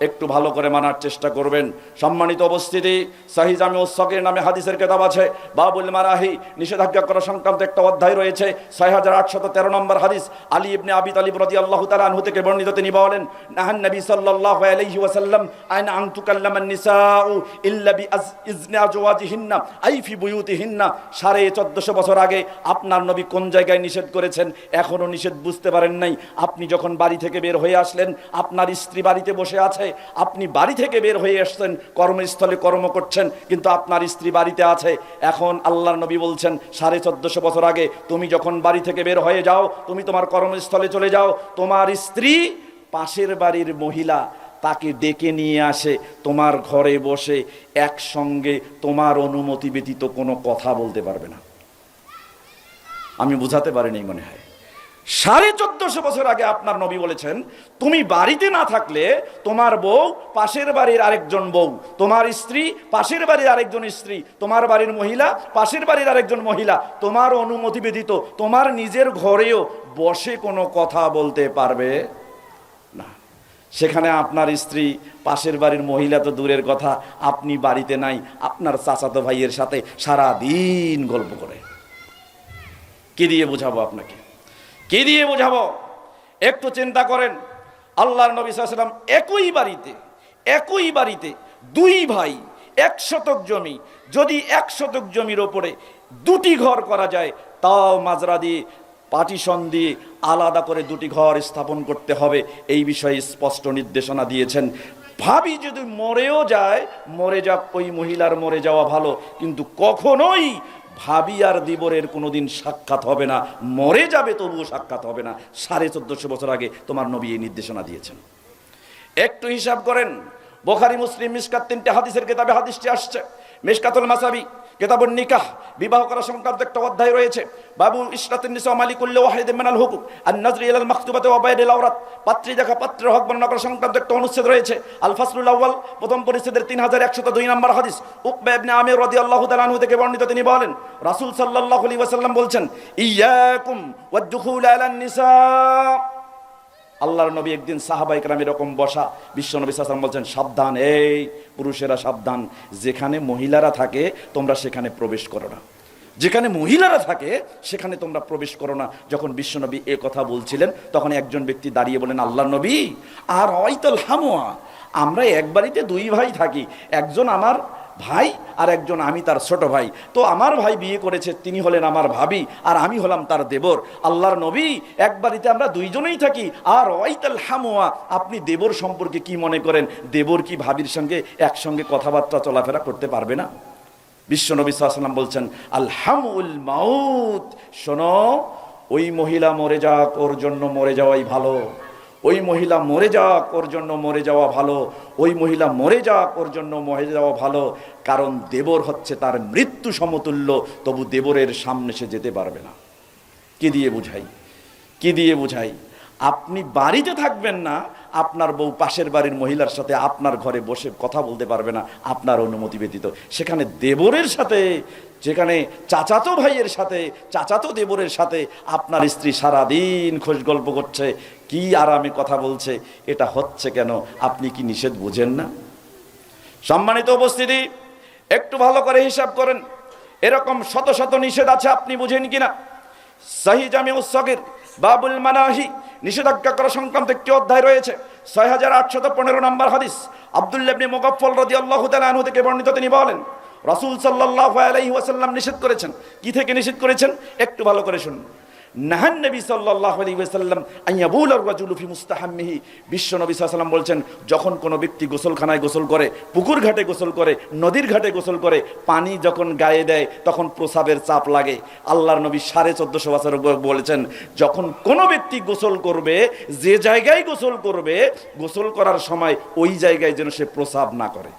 একটু ভালো করে মানার চেষ্টা করবেন। সম্মানিত উপস্থিতি, সহিহ জামিউস সগীর নামে হাদিসের কিতাব আছে, বাবুল মারাহি, নিষেধাজ্ঞা করা সংক্রান্ত একটা অধ্যায় রয়েছে, 6813 নম্বর হাদিস। আলী ইবনে আবি তালিব রাদিয়াল্লাহু তাআলা আনহু থেকে বর্ণিত, তিনি বলেন, নাহান নবী সাল্লাল্লাহু আলাইহি ওয়াসাল্লাম আন আন তুকাল্লামান নিসাউ ইল্লা বিইজনি আজওয়াজিহিন্না আই ফি বুয়ুতিহিন্না। 1450 বছর আগে আপনার নবী কোন জায়গায় নিষেধ করেছেন এখনো নিষেধ বুঝতে পারেন নাই। আপনি যখন বাড়ি থেকে বের হয়ে আসলেন, আপনার স্ত্রী বাড়িতে বসে আছে, আপনি বাড়ি থেকে বের হয়ে আসছেন, কর্মস্থলে কর্ম করছেন, কিন্তু আপনার স্ত্রী বাড়িতে আছে। এখন আল্লাহর নবী বলছেন, 1450 বছর আগে তুমি যখন বাড়ি থেকে বের হয়ে যাও, তুমি তোমার কর্মস্থলে চলে যাও, তোমার স্ত্রী পাশের বাড়ির মহিলা তাকে ডেকে নিয়ে আসে, তোমার ঘরে বসে একসঙ্গে তোমার অনুমতি ব্যতীত কোনো কথা বলতে পারবে না। আমি বুঝাতে পারিনি মনে হয়। 1450 বছর আগে আপনার নবী বলেছেন, তুমি বাড়িতে না থাকলে তোমার বউ পাশের বাড়ির আরেকজন বউ, তোমার স্ত্রী পাশের বাড়ির আরেকজন স্ত্রী, তোমার বাড়ির মহিলা পাশের বাড়ির আরেকজন মহিলা তোমার অনুমতি ব্যতীত তোমার নিজের ঘরেও বসে কোনো কথা বলতে পারবে না। সেখানে আপনার স্ত্রী পাশের বাড়ির মহিলা তো দূরের কথা, আপনি বাড়িতে নাই, আপনার চাচাতো ভাইয়ের সাথে সারা দিন গল্প করে। কি দিয়ে বোঝাবো আপনাকে? কি দিয়ে বোঝাবো? একটু চিন্তা করেন। আল্লাহর নবী সাল্লাল্লাহু আলাইহি ওয়াসাল্লাম একই বাড়িতে দুই ভাই 1 শতক জমি, যদি 1 শতক জমির ওপরে 2টি ঘর করা যায়, তাও মাজরা দিয়ে পার্টিশন দিয়ে আলাদা করে 2টি ঘর স্থাপন করতে হবে, এই বিষয়ে স্পষ্ট নির্দেশনা দিয়েছেন। ভাবি যদি মরেও যায়, মরে যাক, ওই মহিলার মরে যাওয়া ভালো, কিন্তু কখনোই ভাবি আর দিবরের কোনোদিন সাক্ষাৎ হবে না, মরে যাবে তবুও সাক্ষাৎ হবে না। 1450 বছর আগে তোমার নবী এই নির্দেশনা দিয়েছেন। একটু হিসাব করেন, বুখারী মুসলিম মিশকাত 3টে হাদিসের কিতাবে হাদিসটি আসছে। মিশকাতুল মাসাবি কিতাবুন নিকাহ, বিবাহ করা সংক্রান্ত একটা অধ্যায় রয়েছে। বাবু ইশরাতিন নিসা মালিকুল্লি ওয়াহিদিন মিনাল হুকুক আন-নাজরি ইলাল মাকতুবাতি ওয়া বাইরিল আওরাত, পাত্রী দেখা পাত্রের হক বর্ণনা করা সংক্রান্ত একটা অনুচ্ছেদ রয়েছে। আল ফাসলুল আউয়াল, প্রথম পরিচ্ছেদের 3102 নম্বর হাদিস। উকবা ইবনে আমির রাদিয়াল্লাহু তাআলা আনহু থেকে বর্ণিত, তিনি বলেন রাসূল সাল্লাল্লাহু আলাইহি ওয়াসাল্লাম বলছেন, ইয়াকুম ওয়াদ-দুখুল আলান নিসা। আল্লাহর নবী একদিন সাহাবায়ে কেরাম এরকম বসা, বিশ্ব নবী সাল্লাল্লাহু আলাইহি ওয়াসাল্লাম বলছেন, সাবধান, এই পুরুষেরা সাবধান, যেখানে মহিলারা থাকে তোমরা সেখানে প্রবেশ করো না, যেখানে মহিলারা থাকে সেখানে তোমরা প্রবেশ করো না। যখন বিশ্বনবী এ কথা বলছিলেন তখন একজন ব্যক্তি দাঁড়িয়ে বলেন, আল্লাহর নবী, আর ওয়াইতাল হামুয়া, আমরা এক বাড়িতে দুই ভাই থাকি, একজন আমার ভাই আর একজন আমি তার ছোট ভাই। তো আমার ভাই বিয়ে করেছে, তিনি হলেন আমার ভাবি আর আমি হলাম তার দেবর। আল্লাহর নবী, এক বাড়িতে আমরা দুইজনেই থাকি, আর ওয়াইতাল হামুয়া, আপনি দেবর সম্পর্কে কি মনে করেন? দেবর কি ভাবির সঙ্গে একসঙ্গে কথাবার্তা চলাফেরা করতে পারবে না? বিশ্বনবী সাল্লাল্লাহু আলাইহি ওয়াসাল্লাম বলছেন, আল হামুল মাউত, শোনো, ওই মহিলা মরে যাক, ওর জন্য মরে যাওয়াই ভালো। ওই মহিলা মরে যাক, ওর জন্য মরে যাওয়া ভালো। ওই মহিলা মরে যাক, ওর জন্য মরে যাওয়া ভালো। কারণ দেবর হচ্ছে তার মৃত্যু সমতুল্য, তবু দেবরের সামনে সে যেতে পারবে না। কি দিয়ে বুঝাই, কি দিয়ে বুঝাই? আপনি বাড়িতে থাকবেন না, আপনার বউ পাশের বাড়ির মহিলার সাথে আপনার ঘরে বসে কথা বলতে পারবে না আপনার অনুমতি ব্যতীত। সেখানে দেবরের সাথে, যেখানে চাচাতো ভাইয়ের সাথে, চাচাতো দেবরের সাথে আপনার স্ত্রী সারাদিন খোঁজ গল্প করছে, কি আরামে কথা বলছে, এটা হচ্ছে কেন? আপনি কি নিষেধ বুঝেন না? সম্মানিত উপস্থিতি, একটু ভালো করে হিসাব করেন, এরকম শত শত নিষেধ আছে, আপনি বুঝেন কিনা? সহিহ জামিউস সগীর বাবুল মানাহি, নিষেধাজ্ঞা করা সংক্রান্ত একটি অধ্যায় রয়েছে। 6815 নম্বর হাদিস। আব্দুল্লাহ ইবনে মুগাফফাল রাদিয়াল্লাহু তাআলা আনহু থেকে বর্ণিত, তিনি বলেন রাসূল সাল্লাল্লাহু আলাইহি ওয়াসাল্লাম নিষেধ করেছেন। কি থেকে নিষেধ করেছেন? একটু ভালো করে শুনুন। নাহান নবী সাল্লাল্লাহু আলাইহি ওয়াসাল্লাম আইয়াবুল আর-রাজুলু ফি মুস্তাহাম্মিহি, বিশ্ব নবী সাল্লাল্লাহু আলাইহি ওয়াসাল্লাম বলছেন, যখন কোনো ব্যক্তি গোসলখানায় গোসল করে, পুকুর ঘাটে গোসল করে, নদীর ঘাটে গোসল করে, পানি যখন গায়ে দেয় তখন প্রসাবের চাপ লাগে। আল্লাহর নবী 1450 বছর বলেছেন, যখন কোনো ব্যক্তি গোসল করবে, যে জায়গায় গোসল করবে, গোসল করার সময় ওই জায়গায় যেন সে প্রসাব না করে।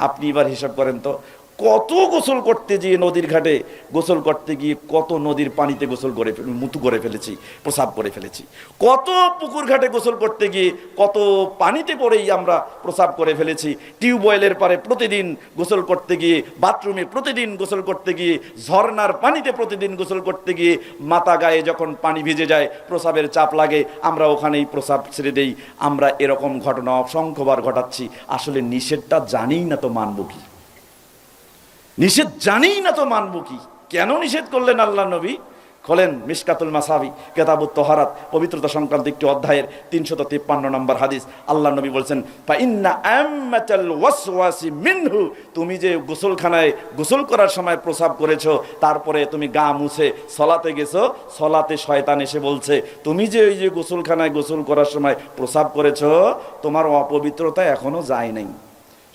আপনি এবার হিসাব করেন তো, কত গোসল করতে গিয়ে নদীর ঘাটে গোসল করতে গিয়ে কত নদীর পানিতে গোসল করে মুতু করে ফেলেছি, প্রসাব করে ফেলেছি। কত পুকুর ঘাটে গোসল করতে গিয়ে কত পানিতে পড়েই আমরা প্রসাব করে ফেলেছি। টিউবওয়েলের পারে প্রতিদিন গোসল করতে গিয়ে, বাথরুমে প্রতিদিন গোসল করতে গিয়ে, ঝর্ণার পানিতে প্রতিদিন গোসল করতে গিয়ে মাথা গায়ে যখন পানি ভিজে যায়, প্রসাবের চাপ লাগে, আমরা ওখানেই প্রসাব ছেড়ে দেই। আমরা এরকম ঘটনা অসংখ্যবার ঘটাচ্ছি। আসলে নিষেধটা জানিই না তো মানব কি? নিষেধ জানিই না তো মানব কি? কেন নিষেধ করলেন আল্লাহ নবী? খোলেন মিশকাতুল মাসাবি, কিতাবুত তাহারাত, পবিত্রতা সংক্রান্ত একটি অধ্যায়ের 353 নম্বর হাদিস। আল্লাহ নবী বলছেন, ফা ইন্না আম্মাতাল ওয়াসওয়াসি মিনহু, তুমি যে গোসলখানায় গোসল করার সময় প্রসাব করেছো, তারপরে তুমি গা মুছে সলাতে গেছো, সলাতে শয়তান এসে বলছে, তুমি যে ওই যে গোসলখানায় গোসল করার সময় প্রসাব করেছো, তোমার অপবিত্রতা এখনো যায় নাই।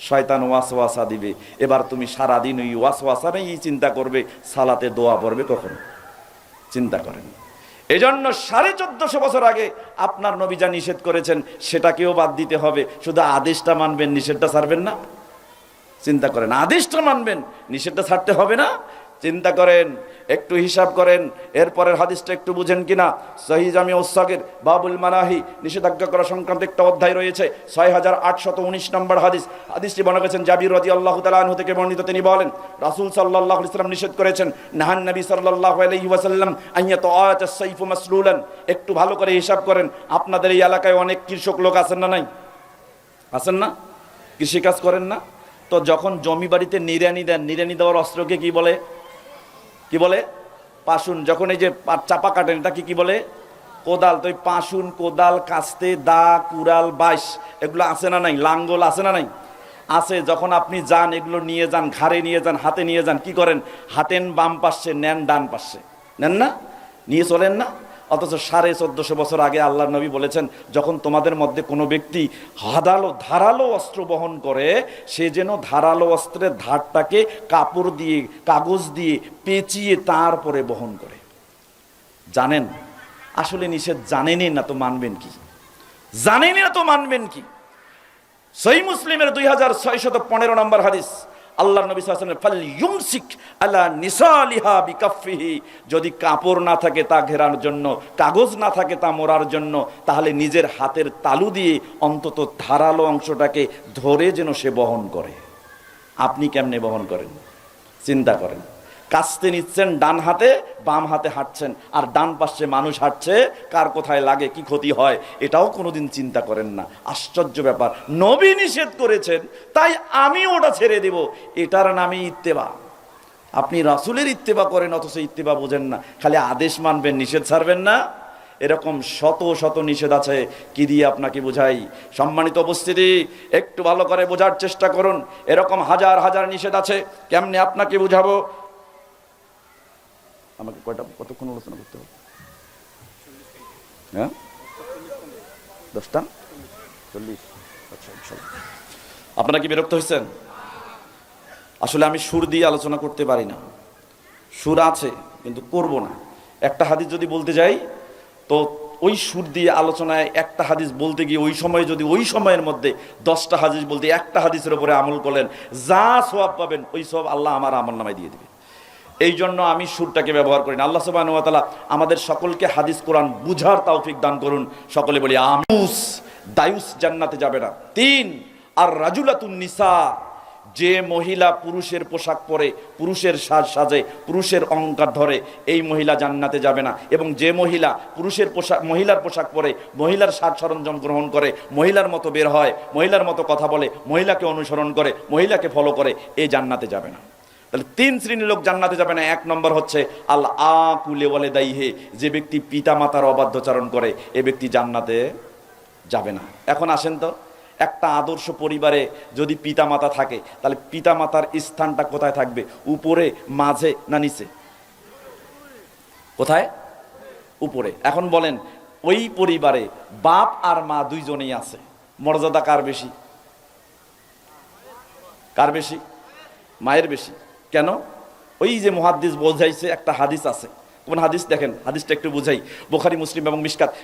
শয়তান ওয়াসওয়াসা দিবে। এবার তুমি সারাদিন ওই ওয়াসওয়াসা নিয়েই চিন্তা করবে, সালাতে দোয়া পড়বে কখন? চিন্তা করেন। এজন্য 1450 বছর আগে আপনার নবী যা নিষেধ করেছেন সেটাকেও বাদ দিতে হবে। শুধু আদেশটা মানবেন, নিষেধটা ছাড়বেন না। চিন্তা করেন, আদেশটা মানবেন, নিষেধটা ছাড়তে হবে না। চিন্তা করেন, একটু হিসাব করেন। এরপরের হাদিসটা একটু বুঝেন কিনা। সহিহ জামিউস সগীর বাবুল মানাহি, নিষেধাজ্ঞা করা সংক্রান্ত একটা অধ্যায় রয়েছে। 6819 নম্বর হাদিস। হাদিসটি বর্ণনা করেছেন জাবির রাদিয়াল্লাহু তাআলা আনহু থেকে বর্ণিত, তিনি বলেন রাসূল সাল্লাল্লাহু আলাইহি ওয়াসাল্লাম নিষেধ করেছেন, নাহান নবী সাল্লাল্লাহু আলাইহি ওয়াসাল্লাম আইয়াত আস-সাইফু মাসলুলান। একটু ভালো করে হিসাব করেন, আপনাদের এই এলাকায় অনেক কৃষক লোক আছেন না? নাই আছেন না? কৃষিকাজ করেন না? তো যখন জমি বাড়িতে নিড়ানি দেন, নিড়ানি দেওয়ার অস্ত্রকে কি বলে? কি বলে? পাশুন। যখন এই যে চাপা কাটেন, এটাকে কি বলে? কোদাল। তো এই পাশুন, কোদাল, কাস্তে, দা, কুড়াল, বাইশ, এগুলো আছে না নাই? লাঙ্গল আছে না নাই? আছে। যখন আপনি যান, এগুলো নিয়ে যান, ঘাড়ে নিয়ে যান, হাতে নিয়ে যান, কি করেন? হাতেন বাম পাশে, নেন ডান পাশে, নেন না? নিয়ে চলেন না? অথচ 1450 বছর আগে আল্লাহর নবী বলেছেন, যখন তোমাদের মধ্যে কোনো ব্যক্তি ধারালো অস্ত্র বহন করে, সে যেন ধারালো অস্ত্রের ধারটাকে কাপড় দিয়ে, কাগজ দিয়ে পেঁচিয়ে তারপরে বহন করে। জানেন আসলে নিষেধ জানেনই না তো মানবেন কি? জানেনই না তো মানবেন কি? সহিহ মুসলিমের 2615 নম্বর হাদিস। আল্লাহর নবী সাল্লাল্লাহু আলাইহি ওয়াসাল্লাম ফালইউমসিক আলা নিসালিহা বিকাফিহি, যদি কাপড় না থাকে তা ঘেরানোর জন্য, কাগজ না থাকে তা মোড়ার জন্য, তাহলে নিজের হাতের তালু দিয়ে অন্তত ধারালো অংশটাকে ধরে যেন সে বহন করে। আপনি কেমনে বহন করেন চিন্তা করেন। কাস্তে নিচ্ছেন ডান হাতে, বাম হাতে হাঁটছেন, আর ডান পাশে মানুষ হাঁটছে, কার কোথায় লাগে কি ক্ষতি হয় এটাও কোনোদিন চিন্তা করেন না। আশ্চর্য ব্যাপার, নবী নিষেধ করেছেন তাই আমি ওটা ছেড়ে দেব, এটার নামে ইত্তেবা। আপনি রাসূলের ইত্তেবা করেন অথচ ইত্তেবা বোঝেন না, খালি আদেশ মানবেন নিষেধ ছাড়বেন না। এরকম শত শত নিষেধ আছে, কি দিয়ে আপনাকে বোঝাই? সম্মানিত উপস্থিতি, একটু ভালো করে বোঝার চেষ্টা করুন। এরকম হাজার হাজার নিষেধ আছে, কেমনে আপনাকে বুঝাবো? আমাকে কতক্ষণ আলোচনা করতে হবে? হ্যাঁ, 10টা 40। আচ্ছা, আপনারা কি বিরক্ত হয়েছেন? আসলে আমি সুর দিয়ে আলোচনা করতে পারি না, সুর আছে কিন্তু করব না। একটা হাদিস যদি বলতে যাই তো ওই সুর দিয়ে আলোচনায় একটা হাদিস বলতে গিয়ে ওই সময় যদি ওই সময়ের মধ্যে 10টা হাদিস বলতে, একটা হাদিসের উপরে আমল করলেন, যা সওয়াব পাবেন ওই সওয়াব আল্লাহ আমার আমলনামায় দিয়ে দিবে। এই জন্য আমি সুরটাকে ব্যবহার করি না। আল্লাহ সুবহানাহু ওয়া তাআলা আমাদের সকলকে হাদিস কোরআন বুঝার তৌফিক দান করুন। সকলে বলি আমিন। দায়ুস জান্নাতে যাবে না। 3, আর রাজুলাতুন নিসা, যে মহিলা পুরুষের পোশাক পরে, পুরুষের সাজ সাজে, পুরুষের অলংকার ধরে, এই মহিলা জান্নাতে যাবে না। এবং যে মহিলা পুরুষের পোশাক, মহিলার পোশাক পরে, মহিলার সাজ সরঞ্জাম গ্রহণ করে, মহিলার মতো বের হয়, মহিলার মতো কথা বলে, মহিলাকে অনুসরণ করে, মহিলাকে ফলো করে, এই জান্নাতে যাবে না। তাহলে 3 শ্রেণীর লোক জান্নাতে যাবে না। 1 নম্বর হচ্ছে আল আকুলে ওয়ালিদাইহি, যে ব্যক্তি পিতা মাতার অবাধ্যচারণ করে, এ ব্যক্তি জান্নাতে যাবে না। এখন আসেন তো, একটা আদর্শ পরিবারে যদি পিতা মাতা থাকে তাহলে পিতা মাতার স্থানটা কোথায় থাকবে? উপরে, মাঝে না নিচে? কোথায়? উপরে। এখন বলেন, ওই পরিবারে বাপ আর মা দুইজনেই আছে, মর্যাদা কার বেশি? কার বেশি? মায়ের বেশি। কেন? ওই যে মুহাদ্দিস বোঝাইছে, একটা হাদিস আছে। কোন হাদিস? দেখেন হাদিসটা একটু বুঝাই। বুখারী, মুসলিম এবং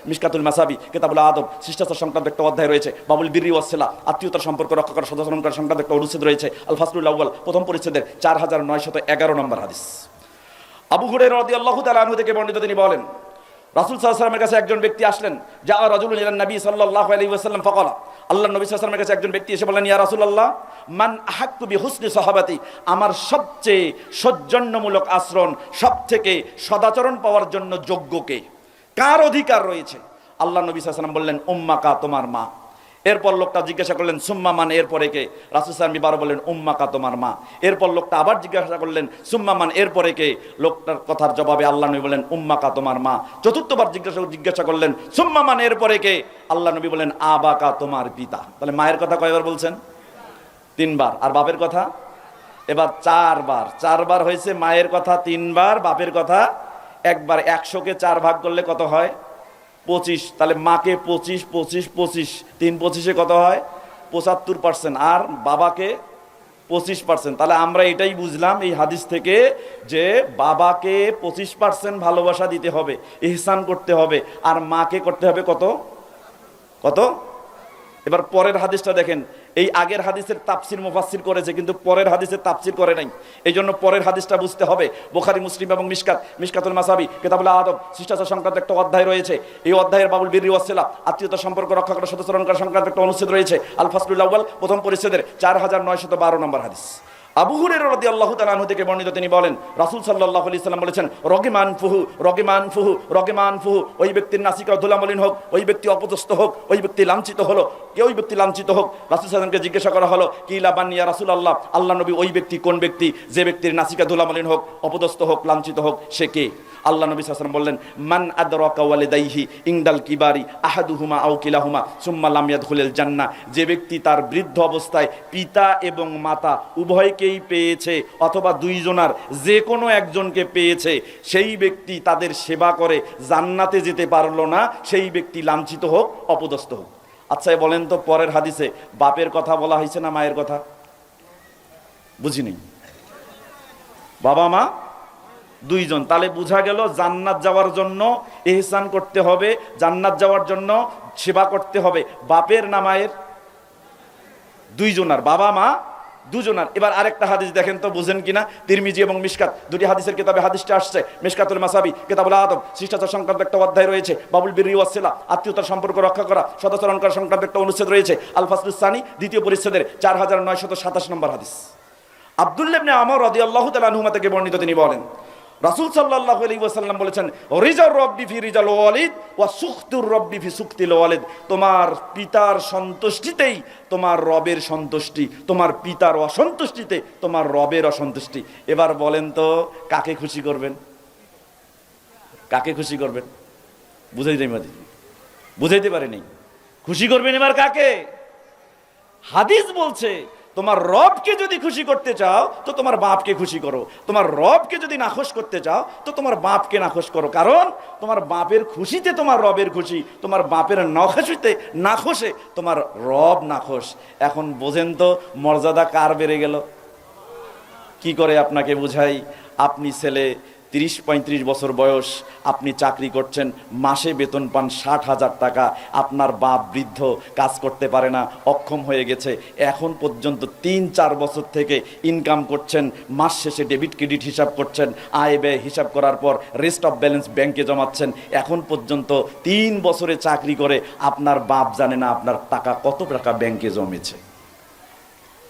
মিশকাতুল মাসাবি, কিতাবুল আদব, শিষ্টাচার সংক্রান্ত একটা অধ্যায় রয়েছে। বাবুল বিররি ওয়াস সিলা, আত্মীয়তার সম্পর্ক রক্ষা করা, সদাচরণ করা সংক্রান্ত একটা অনুচ্ছেদ রয়েছে। আল ফাসলুল আউয়াল, প্রথম পরিচ্ছেদের 4911 নম্বর হাদিস। আবু হুরায়রা রাদিয়াল্লাহু তাআলা আনহু থেকে বর্ণিত, তিনি বলেন, রাসূল সাল্লাল্লাহু আলাইহি ওয়াসাল্লামের কাছে একজন ব্যক্তি আসলেন। যা রাজুলুন ইলান নবী সাল্লাল্লাহু আলাইহি ওয়াসাল্লাম ফাকালা, আল্লাহর নবী সাল্লাল্লাহু আলাইহি ওয়াসাল্লামের কাছে একজন ব্যক্তি এসে বললেন, ইয়া রাসূলুল্লাহ, মান আহাক্কু বিহুসনি সাহাবাতি, আমার সবচেয়ে সৌজন্যমূলক আচরণ, সবথেকে সদাচরণ পাওয়ার জন্য যোগ্য কে? কার অধিকার রয়েছে? আল্লাহর নবী সাল্লাল্লাহু আলাইহি ওয়াসাল্লাম বললেন, উম্মাকা, তোমার মা। এরপর লোকটা জিজ্ঞাসা করলেন, সুম্মা মান, এরপরে কে? রাসূল সাল্লাল্লাহু আলাইহি ওয়াসাল্লাম বললেন, উম্মাকা, তোমার মা। এরপর লোকটা আবার জিজ্ঞাসা করলেন, সুম্মা মান, এরপরে কে? লোকটার কথার জবাবে আল্লাহ নবী বললেন, উম্মাকা, তোমার মা। চতুর্থবার জিজ্ঞাসা করলেন, সুম্মা মান, এরপরে কে? আল্লাহ নবী বললেন, আবাকা, তোমার পিতা। তাহলে মায়ের কথা কয়বার বলছেন? 3 বার। আর বাপের কথা? এবার 4 বার। 4 বার হয়েছে। মায়ের কথা 3 বার, বাপের কথা 1 বার। 100-কে 4 ভাগ করলে কত হয়? 25। তাহলে মাকে 25, 25, 25, 3 25-এ কত হয়? 75%। আর বাবাকে 25%। তাহলে আমরা এটাই বুঝলাম এই হাদিস থেকে যে বাবাকে 25% ভালোবাসা দিতে হবে, ইহসান করতে হবে, আর মাকে করতে হবে কত? কত? এবার পরের হাদিসটা দেখেন। এই আগের হাদিসের তাফসির মুফাসসির করেছে, কিন্তু পরের হাদিসের তাফসির করে নাই। এই জন্য পরের হাদিসটা বুঝতে হবে। বুখারী, মুসলিম এবং মিশকাতুল মাসাবি, কিতাবুল আদব, শিষ্টাচার সংক্রান্ত একটা অধ্যায় রয়েছে। এই অধ্যায়ের বাবুল বিররি ওয়াস সিলা, আত্মীয়তার সম্পর্ক রক্ষা করা, সদাচরণ করা সংক্রান্ত একটা অনুচ্ছেদ রয়েছে। আল ফাসলুল আউয়াল, প্রথম পরিচ্ছেদের 4912 নম্বর হাদিস। আবু হুরায়রা রাদিয়াল্লাহু তাআলা আনহু থেকে বর্ণিত, তিনি বলেন, রাসূল সাল্লাল্লাহু আলাইহি সাল্লাম বলেছেন, রগিমান ফুহু, রগিমান ফুহু, রগিমান ফুহু, ওই ব্যক্তির নাসিকা ধুলামলিন হোক, ওই ব্যক্তি অপদস্থ হোক, ওই ব্যক্তি লাঞ্ছিত হলো, কে ওই ব্যক্তি লাঞ্ছিত হোক। রাসূল সাল্লাল্লাহু আলাইহি ওয়াসাল্লামকে জিজ্ঞাসা করা হলো, কি লাবান ইয়া রাসূলুল্লাহ, আল্লাহ নবী, ওই ব্যক্তি কোন ব্যক্তি? যে ব্যক্তির নাসিকা ধুলামলিন হোক, অপদস্থ হোক, লাঞ্ছিত হোক, সে কে? আল্লাহ নবী সাল্লাল্লাহু আলাইহি ওয়াসাল্লাম বললেন, মান আদরাকা ওয়ালিদাইহি ইনদাল কিবারি আহাদুহুমা আও কিলাহুমা সুম্মা লাম ইয়াদখুলিল জান্নাহ, যে ব্যক্তি তার বৃদ্ধ অবস্থায় পিতা এবং মাতা উভয়কেই পেয়েছে, অথবা দুইজনার যে কোনো একজনকে পেয়েছে, সেই ব্যক্তি তাদের সেবা করে জান্নাতে যেতে পারলো না, সেই ব্যক্তি লাঞ্ছিত হোক, অপদস্থ হোক। আচ্ছা বলেন তো, পরের হাদিসে বাপের কথা বলা হয়েছে না মায়ের কথা? বুঝিনি। বাবা মা দুইজন। তাহলে বোঝা গেল জান্নাত যাওয়ার জন্য ইহসান করতে হবে, জান্নাত যাওয়ার জন্য সেবা করতে হবে। বাপের না মায়ের? দুইজনার, বাবা মা দুজনার। এবার আরেকটা হাদিস দেখেন তো বুঝেন কিনা, তিরমিজি এবং মিশকাত দুটি হাদিসের কিতাবে হাদিসটা আসছে। মিশকাতুল মাসাবি কিতাবুল আদব শিষ্টাচার সংক্রান্ত একটা অধ্যায় রয়েছে, বাবুল বিররি ওয়াসিলা আত্মীয়তার সম্পর্ক রক্ষা করা সদাচরণ করা সংক্রান্ত একটা অনুচ্ছেদ রয়েছে, আল ফাসলুস সানি দ্বিতীয় পরিচ্ছেদের 4927 নম্বর হাদিস। আব্দুল্লাহ ইবনে আমর রাদিয়াল্লাহু তাআলা আনহুমা থেকে বর্ণিত, তিনি বলেন রাসূল সাল্লাল্লাহু আলাইহি ওয়াসাল্লাম বলেছেন, রিজার রব্বি ফি রিজাল ওয়ালিদ ওয়া সুখতুর রব্বি ফি সুখতিল ওয়ালিদ। তোমার পিতার সন্তুষ্টিতেই তোমার রবের সন্তুষ্টি, তোমার পিতার অসন্তুষ্টিতে তোমার রবের অসন্তুষ্টি। এবার বলেন তো কাকে খুশি করবেন? কাকে খুশি করবেন? বুঝাইতে পারেনি। খুশি করবেন এবার কাকে? হাদিস বলছে তোমার রবকে যদি খুশি করতে চাও তো তোমার বাপকে খুশি করো, তোমার রবকে যদি নাখোশ করতে চাও তো তোমার বাপকে নাখোশ করো। কারণ তোমার বাপের খুশিতে তোমার রবের খুশি, তোমার বাপের নাখোশে তোমার রব নাখোশ। এখন বোঝেন তো মর্যাদা কার বেড়ে গেল? কি করে আপনাকে বুঝাই? আপনি ছেলে 30-35 বছর বয়স, আপনি চাকরি করছেন, মাসে বেতন পান 60,000 টাকা। আপনার বাপ বৃদ্ধ, কাজ করতে পারে না, অক্ষম হয়ে গেছে। এখন পর্যন্ত 3-4 বছর থেকে ইনকাম করছেন, মাস শেষে ডেবিট ক্রেডিট হিসাব করছেন, আয় ব্যয় হিসাব করার পর রেস্ট অফ ব্যালেন্স ব্যাংকে জমাচ্ছেন। এখন পর্যন্ত 3 বছরে চাকরি করে আপনার বাপ জানে না আপনার টাকা কত টাকা ব্যাংকে জমেছে,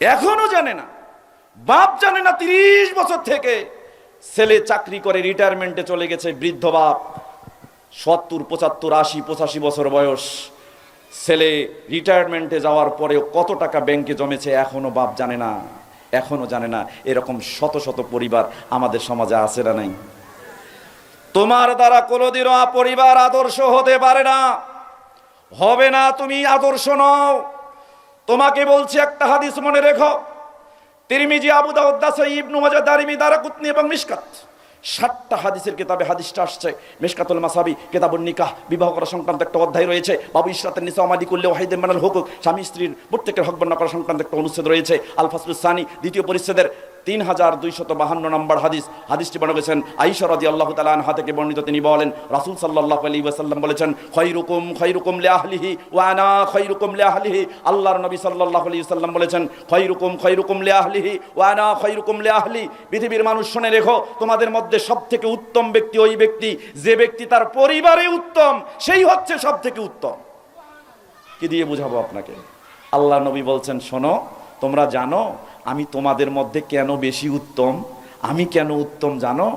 এখনো জানে না। বাপ জানে না 30 বছর থেকে। ছেলে চাকরি করে রিটায়ারমেন্টে চলে গেছে, বৃদ্ধ বাপ 70, 75, 80, 85 বছর বয়স। ছেলে রিটায়ারমেন্টে যাওয়ার পরেও কত টাকা ব্যাংকে জমেছে এখনো বাপ জানে না, এখনো জানে না। এরকম শত শত পরিবার আমাদের সমাজে আছে না নাই? তোমার দ্বারা কোনোদিনও পরিবার আদর্শ হতে পারে না, হবে না। তুমি আদর্শ নও। তোমাকে বলছি একটা হাদিস মনে রেখো, তিরমিজি, আবু দাউদ, নাসাই, ইবনে মাজাহ, দারিমি, দারাকুতনি এবং মিশকাত 60টা হাদিসের কিতাবে হাদিসটা আসছে। মিশকাতুল মাসাবি কিতাবুন নিকাহ বিবাহ করা সংক্রান্ত একটা অধ্যায় রয়েছে। বাবু ইশরাতের নিসা আমাদি করলে ওয়াহিদে মানাল হুকুক, স্বামী স্ত্রীর প্রত্যেকের হক বর্ণনা করা সংক্রান্ত একটা অনুচ্ছেদ রয়েছে, আল ফাসলুস সানি দ্বিতীয় পরিচ্ছেদের 3252 নম্বর হাদিস। হাদিসটি বর্ণনা করেছেন আয়েশা রাদিয়াল্লাহু তাআলা আনহা থেকে বর্ণিত, তিনি বলেন রাসূল সাল্লাল্লাহু আলাইহি ওয়াসাল্লাম বলেছেন, খায়রুকুম লিআহলিহি ওয়া আনা খায়রুকুম লিআহলিহি। আল্লাহর নবী সাল্লাল্লাহু আলাইহি ওয়াসাল্লাম বলেছেন, খায়রুকুম লিআহলিহি ওয়া আনা খায়রুকুম লিআহলি। পৃথিবীর মানুষ শুনে রেখো, তোমাদের মধ্যে সবথেকে উত্তম ব্যক্তি ওই ব্যক্তি যে ব্যক্তি তার পরিবারে উত্তম, সেই হচ্ছে সবথেকে উত্তম। কি দিয়ে বুঝাবো আপনাকে? আল্লাহ নবী বলছেন, শোনো, তোমরা জানো আমি তোমাদের মধ্যে কেন বেশি উত্তম? আমি কেন উত্তম জানো?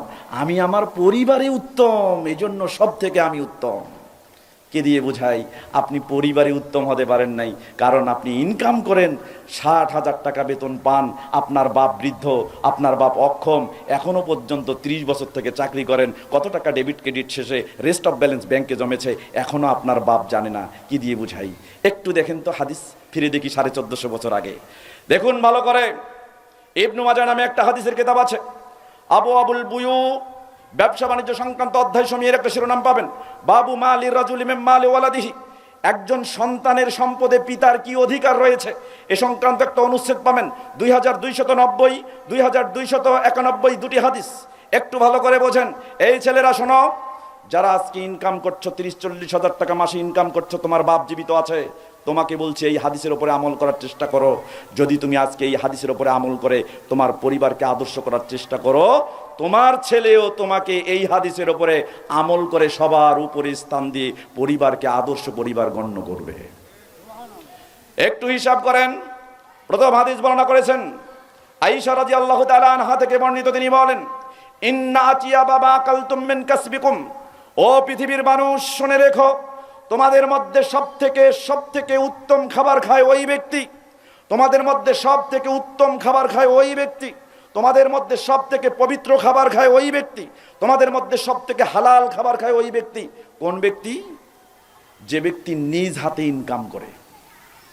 আমি আমার পরিবারে উত্তম, এই জন্য সব থেকে আমি উত্তম। কে দিয়ে বুঝাই? আপনি পরিবারে উত্তম হতে পারেন নাই, কারণ আপনি ইনকাম করেন, 60,000 টাকা বেতন পান, আপনার বাপ বৃদ্ধ, আপনার বাপ অক্ষম, এখনো পর্যন্ত 30 বছর থেকে চাকরি করেন, কত টাকা ডেবিট ক্রেডিট শেষে রেস্ট অফ ব্যালেন্স ব্যাংকে জমেছে এখনো আপনার বাপ জানে না। কি দিয়ে বুঝাই? একটু দেখেন তো হাদিস, ফিরে দেখি 1450 বছর আগে। দেখুন ভালো করে, ইবনে মাজাহ নামে একটা হাদিসের কিতাব আছে, আবু আবুল বুয়ু ব্যবসা বাণিজ্য সংক্রান্ত অধ্যায় সময়ের একটা শিরোনাম পাবেন, বাবু মালির রাজুলি মিন মালি ওয়ালাদিহি। একজন সন্তানের সম্পদে পিতার কি অধিকার রয়েছে এ সংক্রান্ত একটা অনুচ্ছেদ পাবেন। 2290, 2291 দুটি হাদিস। একটু ভালো করে বোঝেন। এই ছেলেরা শোনো, যারা আজকে ইনকাম করছো 30-40 হাজার টাকা মাসে ইনকাম করছো, তোমার বাপ জীবিত আছে, তোমাকে বলছি এই হাদিসের উপরে আমল করার চেষ্টা করো। যদি তুমি আজকে এই হাদিসের উপরে আমল করে তোমার পরিবারকে আদর্শ করার চেষ্টা করো, তোমার ছেলেও তোমাকে এই হাদিসের উপরে আমল করে সবার উপরে স্থান দিয়ে পরিবারকে আদর্শ পরিবার গণ্য করবে। একটু হিসাব করেন। প্রথম হাদিস বর্ণনা করেছেন আয়েশা রাদিয়াল্লাহু তাআলা আনহা থেকে বর্ণিত, তিনি বলেন, ইন্না আতিয়া বাবা কালতুম মিন কাসবিকুম। ও পৃথিবীর মানুষ, শুনে রেখো, তোমাদের মধ্যে সব থেকে উত্তম খাবার খায় ওই ব্যক্তি, তোমাদের মধ্যে সব থেকে উত্তম খাবার খায় ওই ব্যক্তি, তোমাদের মধ্যে সব থেকে পবিত্র খাবার খায় ওই ব্যক্তি, তোমাদের মধ্যে সব থেকে হালাল খাবার খায় ওই ব্যক্তি। কোন ব্যক্তি? যে ব্যক্তি নিজ হাতে ইনকাম করে,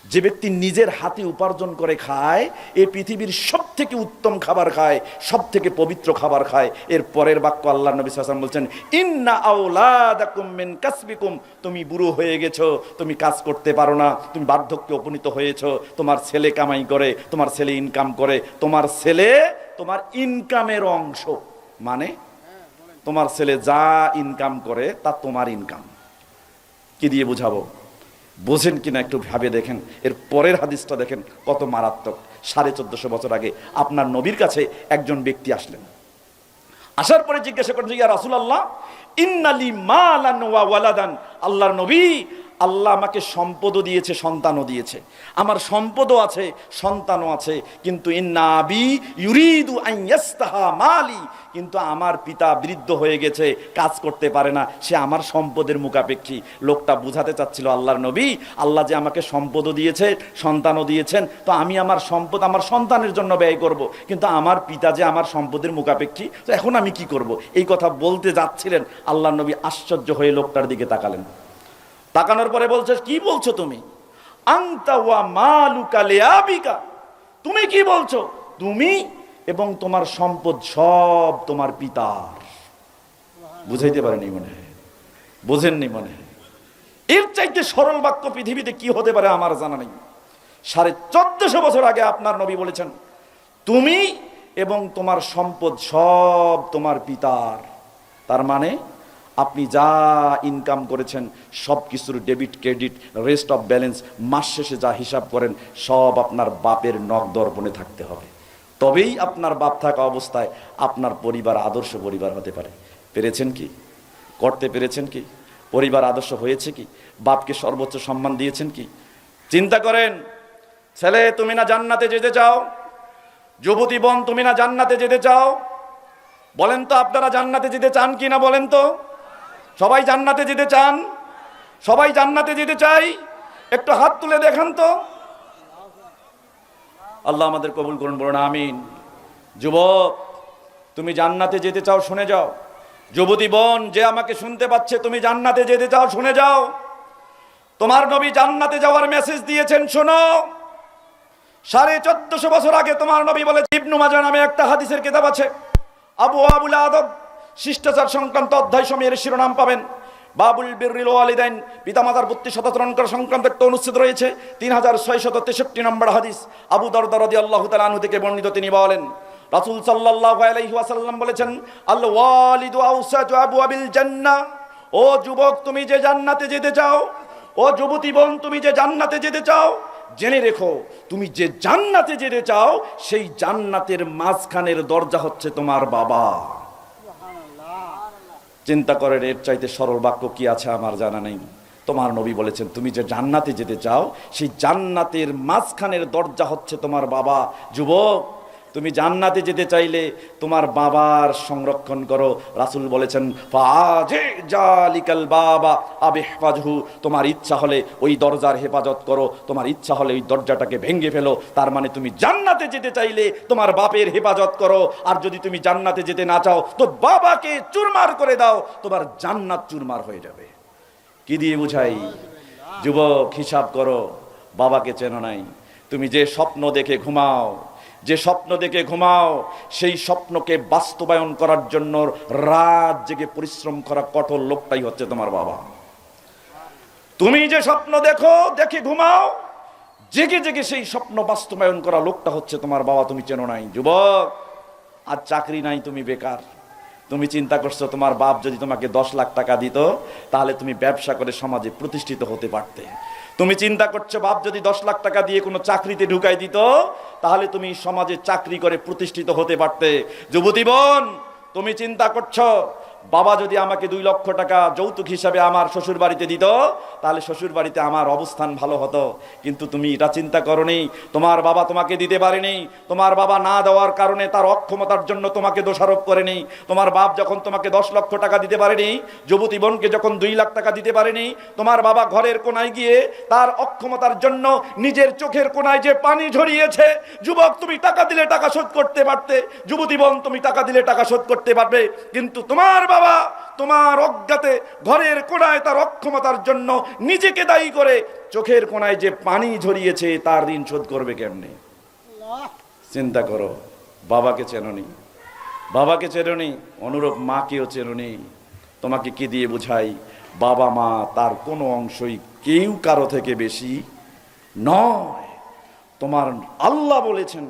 যে ব্যক্তি নিজের হাতে উপার্জন করে খায়, এই পৃথিবীর সব থেকে উত্তম খাবার খায়, সব থেকে পবিত্র খাবার খায়। এর পরের বাক্য আল্লাহ নবী সাল্লাল্লাহু আলাইহি ওয়াসাল্লাম বলছেন, ইন্না আওলাদাকুম মিন কাসবিকুম। তুমি বুড়ো হয়ে গেছো, তুমি কাজ করতে পারো না, তুমি বার্ধক্যে উপনীত হয়েছো, তোমার ছেলে কামাই করে, তোমার ছেলে ইনকাম করে, তোমার ছেলে তোমার ইনকামের অংশ, মানে তোমার ছেলে যা ইনকাম করে তা তোমার ইনকাম। কি দিয়ে বুঝাবো? বোঝেন কিনা একটু ভাবে দেখেন। এর পরের হাদিসটা দেখেন কত মারাত্মক। 1450 বছর আগে আপনার নবীর কাছে একজন ব্যক্তি আসলেন। আসার পরে জিজ্ঞাসা করেন, ইয়া রাসূলুল্লাহ, ইন্নালি মালান ওয়া ওয়ালাদান। আল্লাহর নবী, আল্লাহ আমাকে সম্পদও দিয়েছে, সন্তানও দিয়েছে। আমার সম্পদও আছে, সন্তানও আছে, কিন্তু ইন্না আবি ইউরিদু আন ইয়াস্তাহা মালি, কিন্তু আমার পিতা বৃদ্ধ হয়ে গেছে, কাজ করতে পারে না, সে আমার সম্পদের মুখাপেক্ষী। লোকটা বুঝাতে চাচ্ছিল, আল্লাহর নবী, আল্লাহ যে আমাকে সম্পদও দিয়েছে, সন্তানও দিয়েছেন, তো আমি আমার সম্পদ আমার সন্তানের জন্য ব্যয় করব, কিন্তু আমার পিতা যে আমার সম্পদের মুখাপেক্ষী, তো এখন আমি কি করব? এই কথা বলতে যাচ্ছিলেন, আল্লাহর নবী আশ্চর্য হয়ে লোকটার দিকে তাকালেন। তাকানোর পরে বলছে, কি বলছো তুমি? আনতা ওয়া মালুকা লিআবিকা, তুমি কি বলছো? তুমি এবং তোমার সম্পদ সব তোমার পিতার। বুঝাইতে পারেনি মনে হয়, বোঝেননি মনে হয়। এর চাইতে সরল বাক্য পৃথিবীতে কি হতে পারে আমার জানা নেই। 1450 বছর আগে আপনার নবী বলেছেন, তুমি এবং তোমার সম্পদ সব তোমার পিতার। তার মানে আপনি যা ইনকাম করেছেন সব কিছুর debit credit rest of balance মাস শেষে যা হিসাব করেন সব আপনার বাপের নখদর্পণে থাকতে হবে, তবেই আপনার বাপ থাকা অবস্থায় আপনার পরিবার আদর্শ পরিবার হতে পারে। পেরেছেন কি? করতে পেরেছেন কি? পরিবার আদর্শ হয়েছে কি? বাপকে সর্বোচ্চ সম্মান দিয়েছেন কি? চিন্তা করেন। ছেলে, তুমি না জান্নাতে যেতে চাও? যুবতী বোন, তুমি না জান্নাতে যেতে চাও? বলেন তো, আপনারা জান্নাতে যেতে চান কি না? বলেন তো, সবাই জান্নাতে যেতে চান? সবাই জান্নাতে যেতে চাই? একটু হাত তুলে দেখান তো। আল্লাহ আমাদের কবুল করুন, বলুন আমিন। যুবক, তুমি জান্নাতে যেতে চাও? শুনে যাও। যুবতী বোন, যে আমাকে শুনতে পাচ্ছে, তুমি জান্নাতে যেতে চাও? শুনে যাও। তোমার নবী জান্নাতে যাওয়ার মেসেজ দিয়েছেন, শোনো। 1450 বছর আগে তোমার নবী বলে, ইবনু মাজাহ নামে একটা হাদিসের কিতাব আছে, আবু আবুল আদব শিষ্টাচার সংক্রান্ত অধ্যায় সময়ের শিরোনাম পাবেন। বাবুল বিররিল ওয়ালিদাইন, পিতামাতার প্রতি সদাচরণ করা সংক্রান্ত একটা অনুচ্ছেদ রয়েছে, 3663 নম্বর হাদিস। আবু দারদা রাদিয়াল্লাহু তাআলা আনহু থেকে বর্ণিত, তিনি বলেন, রাসূল সাল্লাল্লাহু আলাইহি ওয়াসাল্লাম বলেছেন, আল ওয়ালিদু আওসাতু আবওয়াবিল জান্নাহ। ও যুবক, তুমি যে জান্নাতে যেতে চাও, ও যুবতী বোন, তুমি যে জান্নাতে যেতে চাও, জেনে রেখো, তুমি যে জান্নাতে যেতে চাও সেই জান্নাতের মাঝখানের দরজা হচ্ছে তোমার বাবা। চিন্তা করেন, এর চাইতে সরল বাক্য কি আছে আমার জানা নেই। তোমার নবী বলেছেন, তুমি যে জান্নাতে যেতে চাও সেই জান্নাতের মাঝখানের দরজা হচ্ছে তোমার বাবা। যুবক, তুমি জান্নাতে যেতে চাইলে তোমার বাবার সংরক্ষণ করো। রাসূল বলেছেন, ফাজে জালিকাল বাবা আবিহফাজহু, তোমার ইচ্ছা হলে ওই দরজার হেফাজত করো, তোমার ইচ্ছা হলে ওই দরজাটাকে ভেঙে ফেলো। তার মানে তুমি জান্নাতে যেতে চাইলে তোমার বাপের হেফাজত করো, আর যদি তুমি জান্নাতে যেতে না চাও তো বাবাকে চুরমার করে দাও, তোমার জান্নাত চুরমার হয়ে যাবে। কি দিয়ে বুঝাই? যুবক, হিসাব করো, বাবাকে চেনো নাই। তুমি যে স্বপ্ন দেখে ঘুমাও, যে স্বপ্ন দেখে ঘুমাও, সেই স্বপ্নকে বাস্তবায়ন করার জন্য রাত জেগে পরিশ্রম করা কঠোর লোকটাই হচ্ছে তোমার বাবা। তুমি যে স্বপ্ন দেখে ঘুমাও, জেগে জেগে সেই স্বপ্ন বাস্তবায়ন করা লোকটা হচ্ছে তোমার বাবা। তুমি চেনো নাই। যুবক, আজ চাকরি নাই, তুমি বেকার। তুমি চিন্তা করছো, তোমার বাপ যদি তোমাকে 10 লাখ টাকা দিত তাহলে তুমি ব্যবসা করে সমাজে প্রতিষ্ঠিত হতে পারতে। তুমি চিন্তা করছো, বাপ যদি 10 লাখ টাকা দিয়ে কোনো চাকরিতে ঢুকাই দিত তাহলে তুমি সমাজে চাকরি করে প্রতিষ্ঠিত হতে পারতে। যুবতী বোন, তুমি চিন্তা করছো, বাবা যদি আমাকে 2 লক্ষ টাকা যৌতুক হিসাবে আমার শ্বশুর বাড়িতে দিত তাহলে শ্বশুর বাড়িতে আমার অবস্থান ভালো হতো। কিন্তু তুমি এটা চিন্তা করনি, তোমার বাবা তোমাকে দিতে পারেনি। তোমার বাবা না দেওয়ার কারণে তার অক্ষমতার জন্য তোমাকে দোষারোপ করেনি। তোমার বাপ যখন তোমাকে 10 লক্ষ টাকা দিতে পারেনি, যুবতী বোনকে যখন 2 লাখ টাকা দিতে পারেনি, তোমার বাবা ঘরের কোনায় গিয়ে তার অক্ষমতার জন্য নিজের চোখের কোনায় যে পানি ঝরিয়েছে। যুবক, তুমি টাকা দিলে টাকা শোধ করতে পারতে। যুবতী বোন, তুমি টাকা দিলে টাকা শোধ করতে পারবে, কিন্তু তোমার বাবা তোমার অজ্ঞাতে ঘরের কোনায় তার অক্ষমতার জন্য নিজেকে দায়ী করে চোখের কোনায় যে পানি ঝরিয়েছে তার ঋণ শোধ করবে কেমনে? চিন্তা করো। বাবাকে চেননি, বাবাকে চেননি, অনুরূপ মাকেও চেননি। তোমাকে কি দিয়ে বুঝাই? বাবা মা তার কোনো অংশই কেউ কারো থেকে বেশি নয়। তোমার আল্লাহ বলেছেন,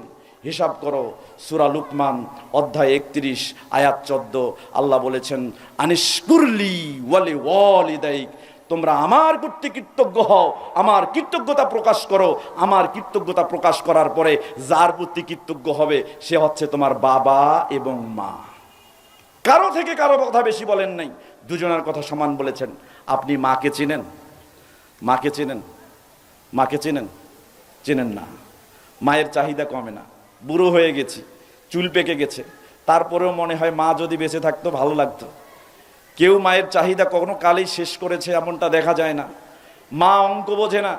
হিসাব করো, সূরা লুকমান অধ্যায় 31 আয়াত 14, আল্লাহ বলেছেন, আনিশকুরলি ওয়ালি ওয়ালিদাইক, তোমরা আমার প্রতি কৃতজ্ঞ হও, আমার কৃতজ্ঞতা প্রকাশ করো। আমার কৃতজ্ঞতা প্রকাশ করার পরে যার প্রতি কৃতজ্ঞ হবে সে হচ্ছে তোমার বাবা এবং মা। কারো থেকে কারো কথা বেশি বলেন নাই, দুজনের কথা সমান বলেছেন। আপনি মাকে চিনেন? মাকে চিনেন? মাকে চিনেন? চিনেন না। মায়ের চাহিদা কমে না। বুড়ো হয়ে গেছি, চুল পেকে গেছে, তারপরেও মনে হয় মা যদি বেঁচে থাকতো ভালো লাগতো। কেউ মায়ের চাহিদা কখনো কালেই শেষ করেছে এমনটা দেখা যায় না। মা অঙ্ক বোঝে না।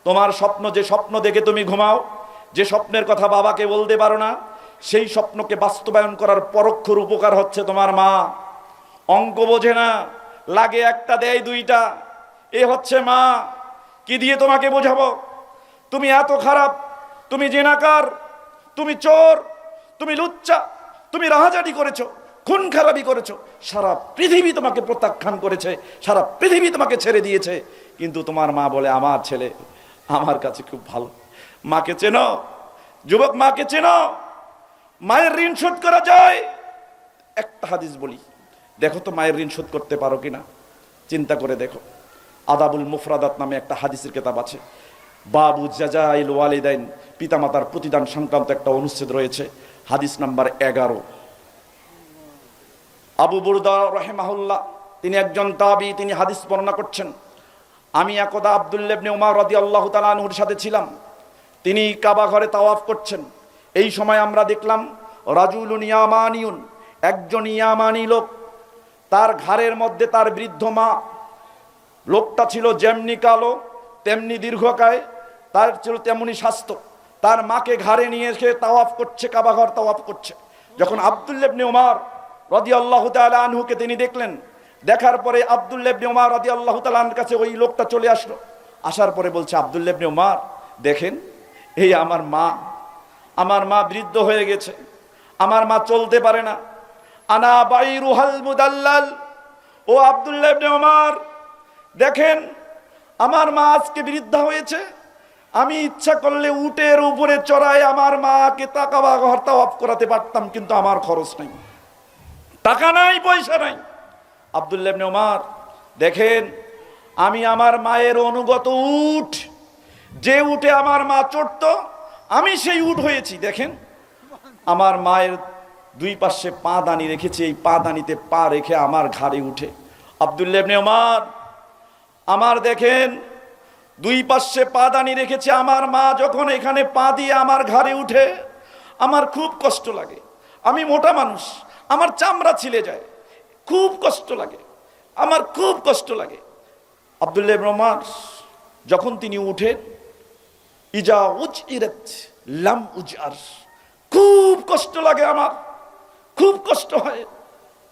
তোমার স্বপ্ন, যে স্বপ্ন দেখে তুমি ঘুমাও, যে স্বপ্নের কথা বাবাকে বলতে পারো না, সেই স্বপ্নকে বাস্তবায়ন করার পরোক্ষ উপকার হচ্ছে তোমার মা। অঙ্ক বোঝে না, লাগে একটা দেয় দুইটা, এ হচ্ছে মা। কি দিয়ে তোমাকে বোঝাবো? তুমি এত খারাপ, তুমি জেনাকার, তুমি চোর, তুমি লুচ্চা, তুমি রাহাজানি করেছো, খুন খারাপি করেছো, সারা পৃথিবী তোমাকে প্রত্যাখ্যান করেছে, সারা পৃথিবী তোমাকে ছেড়ে দিয়েছে, কিন্তু তোমার মা বলে আমার ছেলে আমার কাছে খুব ভালো। মাকে চেনো যুবক? মাকে চেনো? মায়ের ঋণ শোধ করা যায়? একটা হাদিস বলি, দেখো তো মায়ের ঋণ শোধ করতে পারো কিনা, চিন্তা করে দেখো। আদাবুল মুফরাদাত নামে একটা হাদিসের কিতাব আছে। বাবু জাজাইল ওয়ালিদাইন, পিতামাতার প্রতিদান সংক্রান্ত একটা অনুচ্ছেদ রয়েছে, হাদিস নাম্বার 11। আবু বুরদা রাহিমাহুল্লাহ, তিনি একজন তাবী, তিনি হাদিস বর্ণনা করছেন। আমি একদা আব্দুল্লাহ ইবনে উমর রাদিয়াল্লাহু তাআলা আনহুর সাথে ছিলাম। তিনি কাবা ঘরে তাওয়াফ করছেন। এই সময় আমরা দেখলাম রাজুলুন ইয়ামানিয়ুন, একজন ইয়ামানি লোক, তার ঘাড়ের মধ্যে তার বৃদ্ধ মা। লোকটা ছিল যেমনি কালো তেমনি দীর্ঘকায়, তার ছিল তেমনি স্বাস্থ্য। তার মাকে ঘাড়ে নিয়ে এসে তাওয়াফ করছে, কাবা ঘর তাওয়াফ করছে। যখন আব্দুল্লাহ ইবনে উমর রাদিয়াল্লাহু তাআলা আনহুকে তিনি দেখলেন, দেখার পরে আব্দুল্লাহ ইবনে উমর রাদিয়াল্লাহু তাআলা আনহুর কাছে ওই লোকটা চলে আসলো। আসার পরে বলছে, আব্দুল্লাহ ইবনে উমর, দেখেন এই আমার মা বৃদ্ধ হয়ে গেছে, আমার মা চলতে পারে না। আনা বাইরুহাল মুদাল্লাল, ও আব্দুল্লাহ ইবনে উমর, দেখেন আমার মা আজকে বৃদ্ধা হয়েছে, আমি ইচ্ছা করলে উটের উপরে চড়াই আমার মাকে কাবা ঘর তাওয়াফ করাতে পারতাম, কিন্তু আমার খরচ নাই, টাকা নাই, পয়সা নাই। আব্দুল্লাহ ইবনে উমর, দেখেন আমি আমার মায়ের অনুগত উট, যে উটে আমার মা চড়তো আমি সেই উট হয়েছি। দেখেন আমার মায়ের দুই পাশে পা দানি রেখেছি, এই পা দানিতে পা রেখে আমার ঘাড়ে উঠে। আব্দুল্লাহ ইবনে উমর, আমার দেখেন দুই পাশে পা দানি রেখেছে, আমার মা যখন এখানে পা দিয়ে আমার ঘাড়ে উঠে আমার খুব কষ্ট লাগে। আমি মোটা মানুষ, আমার চামড়া ছিলে যায়, খুব কষ্ট লাগে, আমার খুব কষ্ট লাগে। আব্দুল্লাহ ইবনে উমর যখন তিনি উঠেন, ইজা উজইরাত লাম উজআর, খুব কষ্ট লাগে, আমার খুব কষ্ট হয়,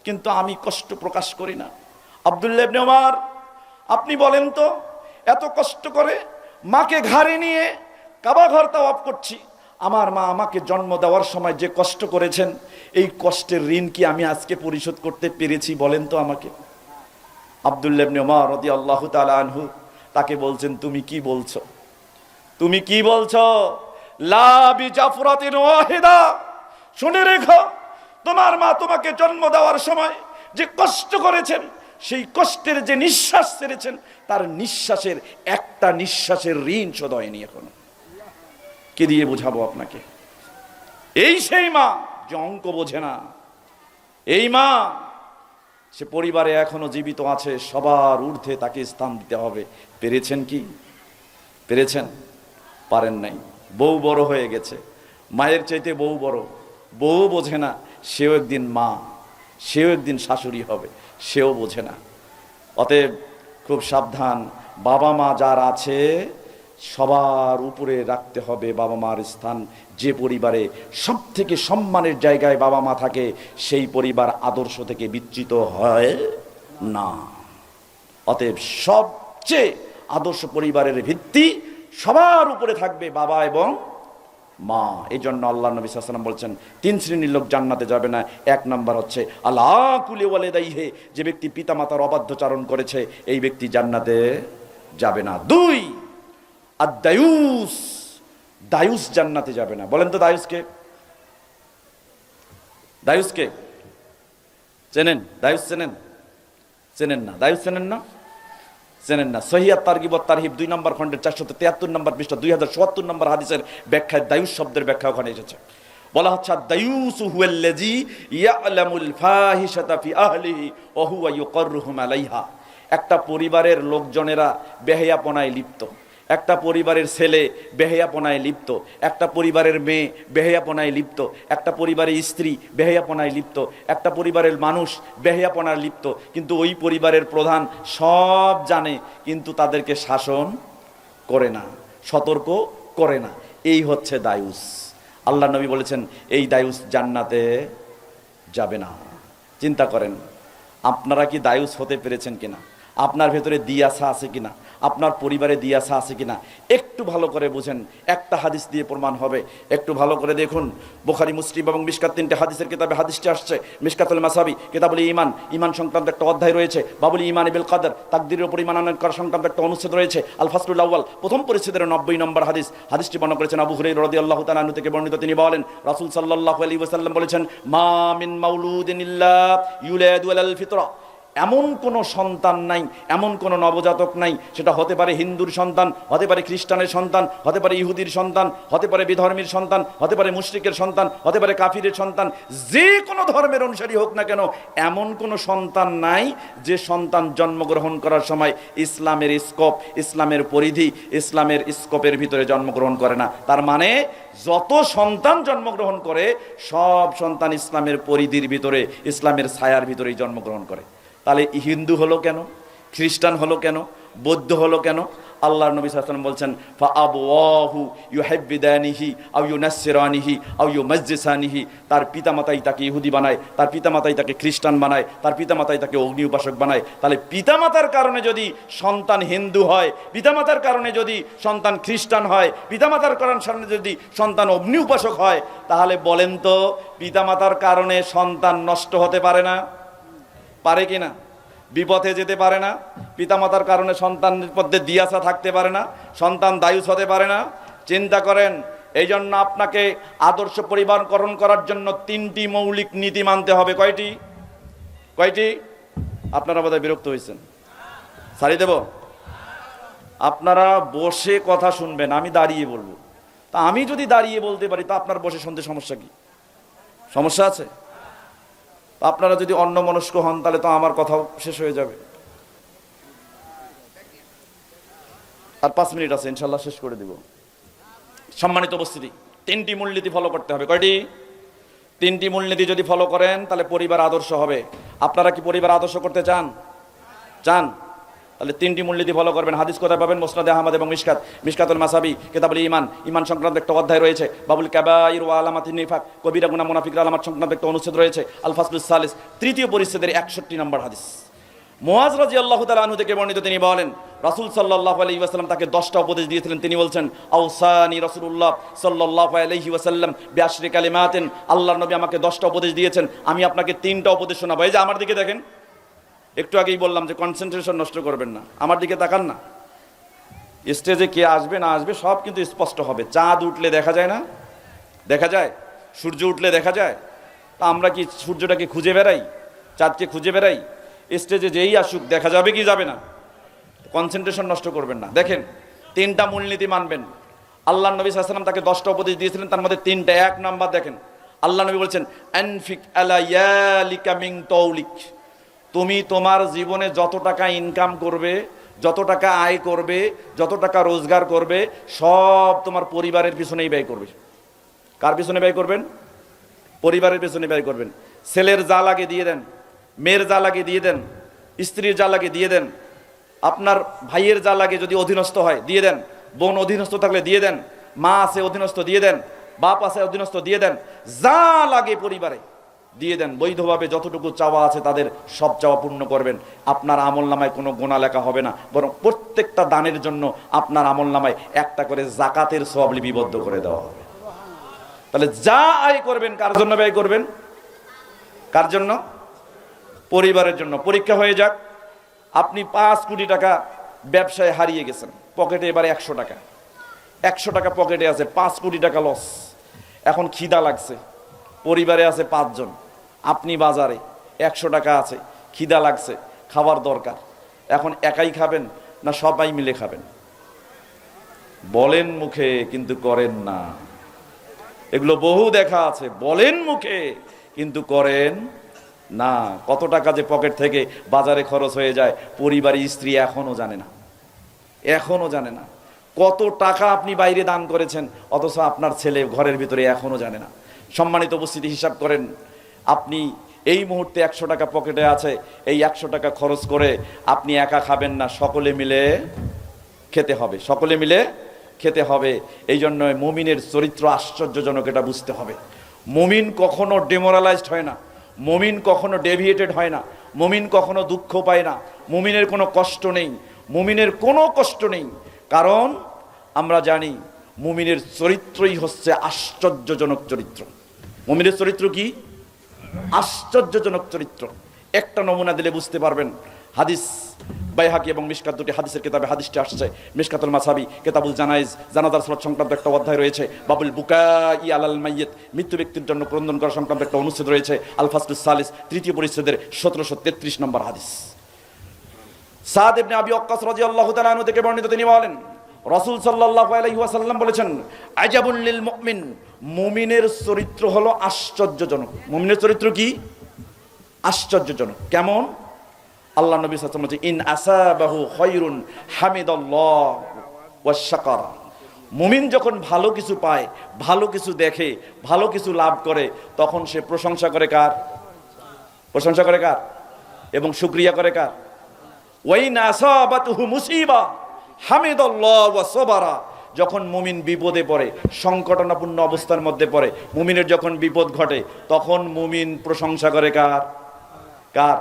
কিন্তু আমি কষ্ট প্রকাশ করি না। আব্দুল্লাহ ইবনে উমর, আপনি বলেন তো, এত কষ্ট করে মাকে ঘাড়ে নিয়ে কাবা ঘর তাওয়াফ করছি, আমার মা আমাকে জন্ম দেওয়ার সময় যে কষ্ট করেছেন, এই কষ্টের ঋণ কি আমি আজকে পরিশোধ করতে পেরেছি? বলেন তো আমাকে। আব্দুল্লাহ ইবনে উমর রাদিয়াল্লাহু তাআলা আনহু তাকে বলছেন, তুমি কি বলছো? তুমি কি বলছো? লা বিজাফরাতিন ওয়াহিদা, শুনে রেখো, তোমার মা তোমাকে জন্ম দেওয়ার সময় যে কষ্ট করেছেন, সেই কষ্টের যে নিঃশ্বাস ছেড়েছেন, তার নিঃশ্বাসের একটা নিঃশ্বাসের ঋণ শোধ হয়নি এখনো। কে দিয়ে বোঝাবো আপনাকে? এই সেই মা যে অঙ্ক বোঝে না, এই মা সে পরিবারে এখনো জীবিত আছে, সবার ঊর্ধ্বে তাকে স্থান দিতে হবে। পেরেছেন কি? পেরেছেন? পারেন নাই। বউ বড় হয়ে গেছে, মায়ের চাইতে বউ বড়, বউ বোঝে না, সেও একদিন মা, সেও একদিন শাশুড়ি হবে, সেও বোঝে না। অতএব খুব সাবধান, বাবা মা যার আছে সবার উপরে রাখতে হবে বাবা মার স্থান। যে পরিবারে সব থেকে সম্মানের জায়গায় বাবা মা থাকে, সেই পরিবার আদর্শ থেকে বিচ্যুত হয় না। অতএব সবচেয়ে আদর্শ পরিবারের ভিত্তি সবার উপরে থাকবে বাবা এবং মা। এই জন্য আল্লাহ নবী সাল্লাল্লাহু আলাইহি ওয়াসাল্লাম বলছেন, তিন শ্রেণীর লোক জান্নাতে যাবে না। এক নাম্বার হচ্ছে আল্লাহ কুলি ওয়ালিদাইহি, যে ব্যক্তি পিতামাতার অবাধ্যচারণ করেছে, এই ব্যক্তি জান্নাতে যাবে না। দুই, আর দায়ুস, দায়ুস জান্নাতে যাবে না। বলেন তো দায়ুসকে? দায়ুসকে চেনেন? দায়ুস চেনেন? চেনেন না? দায়ুস চেনেন না? চেনেন না? সহিহ তারগিব ওয়াত তারহিব 2 নম্বর খণ্ডের 473 নম্বর পৃষ্ঠা 2077 নম্বর হাদিসের ব্যাখ্যায় দায়ুস শব্দের ব্যাখ্যা ওখানে এসেছে। বলা হচ্ছে দায়ুসু হুয়াল্লাযী ইয়ালামুল ফাহিশাতা ফি আহলিহি ওয়া হুয়া ইউকাররুহুম আলাইহা। একটা পরিবারের লোকজনেরা বেহায়াপনায় লিপ্ত, একটা পরিবারের ছেলে বেহায়াপনায় লিপ্ত, একটা পরিবারের মেয়ে বেহায়াপনায় লিপ্ত, একটা পরিবারের স্ত্রী বেহায়াপনায় লিপ্ত, একটা পরিবারের মানুষ বেহায়াপনায় লিপ্ত, কিন্তু ওই পরিবারের প্রধান সব জানে কিন্তু তাদেরকে শাসন করে না, সতর্ক করে না। এই হচ্ছে দায়ুস। আল্লাহ নবী বলেছেন এই দায়ুস জান্নাতে যাবে না। চিন্তা করেন আপনারা কি দায়ুস হতে পেরেছেন কিনা, আপনার ভেতরে দিয়াসা আছে কিনা, আপনার পরিবারে দিয়াসা আছে কিনা একটু ভালো করে বুঝেন। একটা হাদিস দিয়ে প্রমাণ হবে, একটু ভালো করে দেখুন। বুখারী, মুসলিম এবং মিশকাত 3টে হাদিসের কিতাবে হাদিসটি আসছে। মিশকাতুল মাসাবি কিতাবুল ঈমান, ঈমান সংক্রান্ত একটা অধ্যায় রয়েছে। বাবুল ঈমান বিল কদর, তাকদীরের উপর ঈমান আনয়ন করা সংক্রান্ত একটা অনুচ্ছেদ রয়েছে। আল ফাসলুল আউয়াল, প্রথম পরিচ্ছেদের 90 নম্বর হাদিস। হাদিসটি বর্ণনা করেছেন আবু হুরায়রা রাদিয়াল্লাহু তাআলা আনহু থেকে বর্ণিত। তিনি বলেন রাসূল সাল্লাল্লাহু আলাইহি ওয়াসাল্লাম বলেছেন মা মিন মাউলুদিন ইল্লা ইউলাদু আলাল ফিতরা। এমন কোনো সন্তান নাই, এমন কোনো নবজাতক নাই, সেটা হতে পারে হিন্দুর সন্তান, হতে পারে খ্রিস্টানের সন্তান, হতে পারে ইহুদির সন্তান, হতে পারে বিধর্মীর সন্তান, হতে পারে মুশরিকের সন্তান, হতে পারে কাফিরের সন্তান, যে কোনো ধর্মের অনুসারী হোক না কেন, এমন কোনো সন্তান নাই যে সন্তান জন্মগ্রহণ করার সময় ইসলামের স্কোপ, ইসলামের পরিধি, ইসলামের স্কোপের ভিতরে জন্মগ্রহণ করে না। তার মানে যত সন্তান জন্মগ্রহণ করে সব সন্তান ইসলামের পরিধির ভিতরে, ইসলামের ছায়ার ভিতরেই জন্মগ্রহণ করে। তাহলে হিন্দু হলো কেন, খ্রিস্টান হলো কেন, বৌদ্ধ হলো কেন? আল্লাহর নবী সাল্লাল্লাহু আলাইহি ওয়াসাল্লাম বলছেন ফাআবওয়াহু ইউহিব্বিদানিহি আও ইউনাসসিরানিহি আও ইউমাজ্জিসানিহি। তার পিতামাতাই তাকে ইহুদি বানায়, তার পিতামাতাই তাকে খ্রিস্টান বানায়, তার পিতামাতাই তাকে অগ্নি উপাসক বানায়। তাহলে পিতামাতার কারণে যদি সন্তান হিন্দু হয়, পিতামাতার কারণে যদি সন্তান খ্রিস্টান হয়, পিতামাতার কারণে যদি সন্তান অগ্নি উপাসক হয়, তাহলে বলেন তো পিতামাতার কারণে সন্তান নষ্ট হতে পারে না? পারে কিনা? বিপথে যেতে পারে না? পিতামাতার কারণে সন্তানের মধ্যে দিয়াসা থাকতে পারে না? সন্তান দায়ুস হতে পারে না? চিন্তা করেন। এই জন্য আপনাকে আদর্শ পরিবারকরণ করার জন্য 3টি মৌলিক নীতি মানতে হবে। কয়টি? কয়টি? আপনারা বোধহয় বিরক্ত হয়েছেন, সারিয়ে দেব? আপনারা বসে কথা শুনবেন, আমি দাঁড়িয়ে বলবো। তা আমি যদি দাঁড়িয়ে বলতে পারি তা আপনার বসে শুনতে সমস্যা কি? সমস্যা আছে? আপনারা যদি অন্যমনস্ক হন তাহলে তো আমার কথাও শেষ হয়ে যাবে। আর 5 মিনিট আছে, ইনশাল্লাহ শেষ করে দিব। সম্মানিত উপস্থিতি, 3টি মূলনীতি ফলো করতে হবে। কয়টি? 3টি মূলনীতি যদি ফলো করেন তাহলে পরিবার আদর্শ হবে। আপনারা কি পরিবার আদর্শ করতে চান? চান? তাহলে 3টি মূলনীতি ফলো করবেন। হাদিস কোথায় পাবেন? মুসনাদে আহমদ এবং মিশকাতুল মাসাবি কিতাবুল ঈমান, ঈমান সংক্রান্ত একটা অধ্যায় রয়েছে। বাবুল কাবাইর ওয়া আলামাতিন নিফাক, কবিরা গুনাহ মুনাফিকদের আলামত সংক্রান্ত একটা অনুচ্ছেদ রয়েছে। আল ফাসলুস সালিস, 3য় পরিচ্ছেদের 61 নম্বর হাদিস। মুআজ রাদিয়াল্লাহু তাআলা আনহু থেকে বর্ণিত, তিনি বলেন রাসূল সাল্লাল্লাহু আলাইহি ওয়াসাল্লাম তাকে 10টা উপদেশ দিয়েছিলেন। তিনি বলছেন আওসানি রাসূলুল্লাহ সাল্লাল্লাহু আলাইহি ওয়াসাল্লাম বিআশরি কালিমাতিন। আল্লাহর নবী আমাকে 10টা উপদেশ দিয়েছেন, আমি আপনাকে 3টা উপদেশ শোনাবো। এই যে আমার দিকে দেখেন, একটু আগেই বললাম যে কনসেন্ট্রেশন নষ্ট করবেন না, আমার দিকে তাকান না। স্টেজে কে আসবে না আসবে সব কিন্তু স্পষ্ট হবে। চাঁদ উঠলে দেখা যায় না? দেখা যায়। সূর্য উঠলে দেখা যায়। তা আমরা কি সূর্যটাকে খুঁজে বেড়াই, চাঁদকে খুঁজে বেড়াই? স্টেজে যেই আসুক দেখা যাবে কি যাবে না? কনসেন্ট্রেশন নষ্ট করবেন না। দেখেন 3টা মূলনীতি মানবেন। আল্লাহ নবী সাল্লাল্লাহু আলাইহি ওয়াসাল্লাম তাকে 10টা উপদেশ দিয়েছিলেন, তার মধ্যে 3টা। 1 নাম্বার দেখেন, আল্লাহ নবী বলছেন আনফিক আলা ইয়ালিকা মিন তৌলিক। তুমি তোমার জীবনে যত টাকা ইনকাম করবে, যত টাকা আয় করবে, যত টাকা রোজগার করবে, সব তোমার পরিবারের পিছনেই ব্যয় করবে। কার পিছনে ব্যয় করবেন? পরিবারের পিছনে ব্যয় করবেন। ছেলের যা লাগে দিয়ে দেন, মেয়ের যা লাগে দিয়ে দেন, স্ত্রীর যা লাগে দিয়ে দেন, আপনার ভাইয়ের যা লাগে যদি অধীনস্থ হয় দিয়ে দেন, বোন অধীনস্থ থাকলে দিয়ে দেন, মা আছে অধীনস্থ দিয়ে দেন, বাপ আছে অধীনস্থ দিয়ে দেন, যা লাগে পরিবারে দিয়ে দেন। বৈধভাবে যতটুকু চাওয়া আছে তাদের সব চাওয়া পূর্ণ করবেন। আপনার আমলনামায় কোনো গোনা লেখা হবে না, বরং প্রত্যেকটা দানের জন্য আপনার আমলনামায় একটা করে যাকাতের সওয়াব লিপিবদ্ধ করে দেওয়া হবে। তাহলে যা আয় করবেন কার জন্য ব্যয় করবেন? কার জন্য? পরিবারের জন্য। পরীক্ষা হয়ে যাক, আপনি 5 কোটি টাকা ব্যবসায় হারিয়ে গেছেন, পকেটে এবারে 100 টাকা, 100 টাকা পকেটে আছে, 5 কোটি টাকা লস। এখন খিদা লাগছে, পরিবারে আছে 5 জন, আপনি বাজারে, 100 টাকা আছে, খিদা লাগছে, খাবার দরকার। এখন একাই খাবেন না সবাই মিলে খাবেন? বলেন মুখে কিন্তু করেন না। এগুলো বহু দেখা আছে, বলেন মুখে কিন্তু করেন না। কত টাকা যে পকেট থেকে বাজারে খরচ হয়ে যায় পরিবারের স্ত্রী এখনো জানে না, এখনো জানে না। কত টাকা আপনি বাইরে দান করেছেন অথচ আপনার ছেলে ঘরের ভিতরে এখনো জানে না। সম্মানিত উপস্থিতি, হিসাব করেন, আপনি এই মুহূর্তে 100 টাকা পকেটে আছে, এই 100 টাকা খরচ করে আপনি একা খাবেন না, সকলে মিলে খেতে হবে, সকলে মিলে খেতে হবে। এই জন্য মুমিনের চরিত্র আশ্চর্যজনক, এটা বুঝতে হবে। মুমিন কখনো ডেমোরালাইজড হয় না, মুমিন কখনো ডেভিয়েটেড হয় না, মুমিন কখনো দুঃখ পায় না, মুমিনের কোনো কষ্ট নেই, মুমিনের কোনো কষ্ট নেই। কারণ আমরা জানি মুমিনের চরিত্রই হচ্ছে আশ্চর্যজনক চরিত্র। মুমিনের চরিত্র কি? আশ্চর্যজনক চরিত্র। একটা নমুনা দিলে বুঝতে পারবেন। হাদিস বাইহাকি এবং মিশকাত, দুটি হাদিসের কিতাবে হাদিসটি আসছে। মিশকাতুল মাসাবি, কিতাবুল জানাইজ, জানাজার সালাত সংক্রান্ত একটা অধ্যায় রয়েছে। বাবুল বুকাই আলাল মাইয়িত, মৃত্যু ব্যক্তির জন্য ক্রন্দন করা সংক্রান্ত একটা অনুচ্ছেদ রয়েছে। আল ফাসলুস সালিস, তৃতীয় পরিচ্ছেদের 1733 নম্বর হাদিস। সাদ ইবনে আবি ওয়াক্কাস রাদিয়াল্লাহু তাআলা আনহু থেকে বর্ণিত, তিনি বলেন রাসূল সাল্লাল্লাহু আলাইহি ওয়াসাল্লাম বলেছেন, আজাবুল লিল মুমিন, মুমিনের চরিত্র হলো আশ্চর্যজনক। মুমিনের চরিত্র কি? আশ্চর্যজনক। কেমন? আল্লাহ নবী সাল্লাল্লাহু আলাইহি ওয়াসাল্লাম বলেছেন, ইন আসাবাহু খায়রুন হামিদাল্লাহ ওয়া শাকারা। মুমিন যখন ভালো কিছু পায়, ভালো কিছু দেখে, ভালো কিছু লাভ করে, তখন সে প্রশংসা করে কার? প্রশংসা করে কার? এবং শুকরিয়া করে কার? ওয়াইন আসাবাতুহু মুসিবা হামিদাল্লাহ ওয়া সাবারা। যখন মুমিন বিপদে পড়ে, সংকটাপন্ন অবস্থার মধ্যে পড়ে, মুমিনের যখন বিপদ ঘটে, তখন মুমিন প্রশংসা করে কার? কার?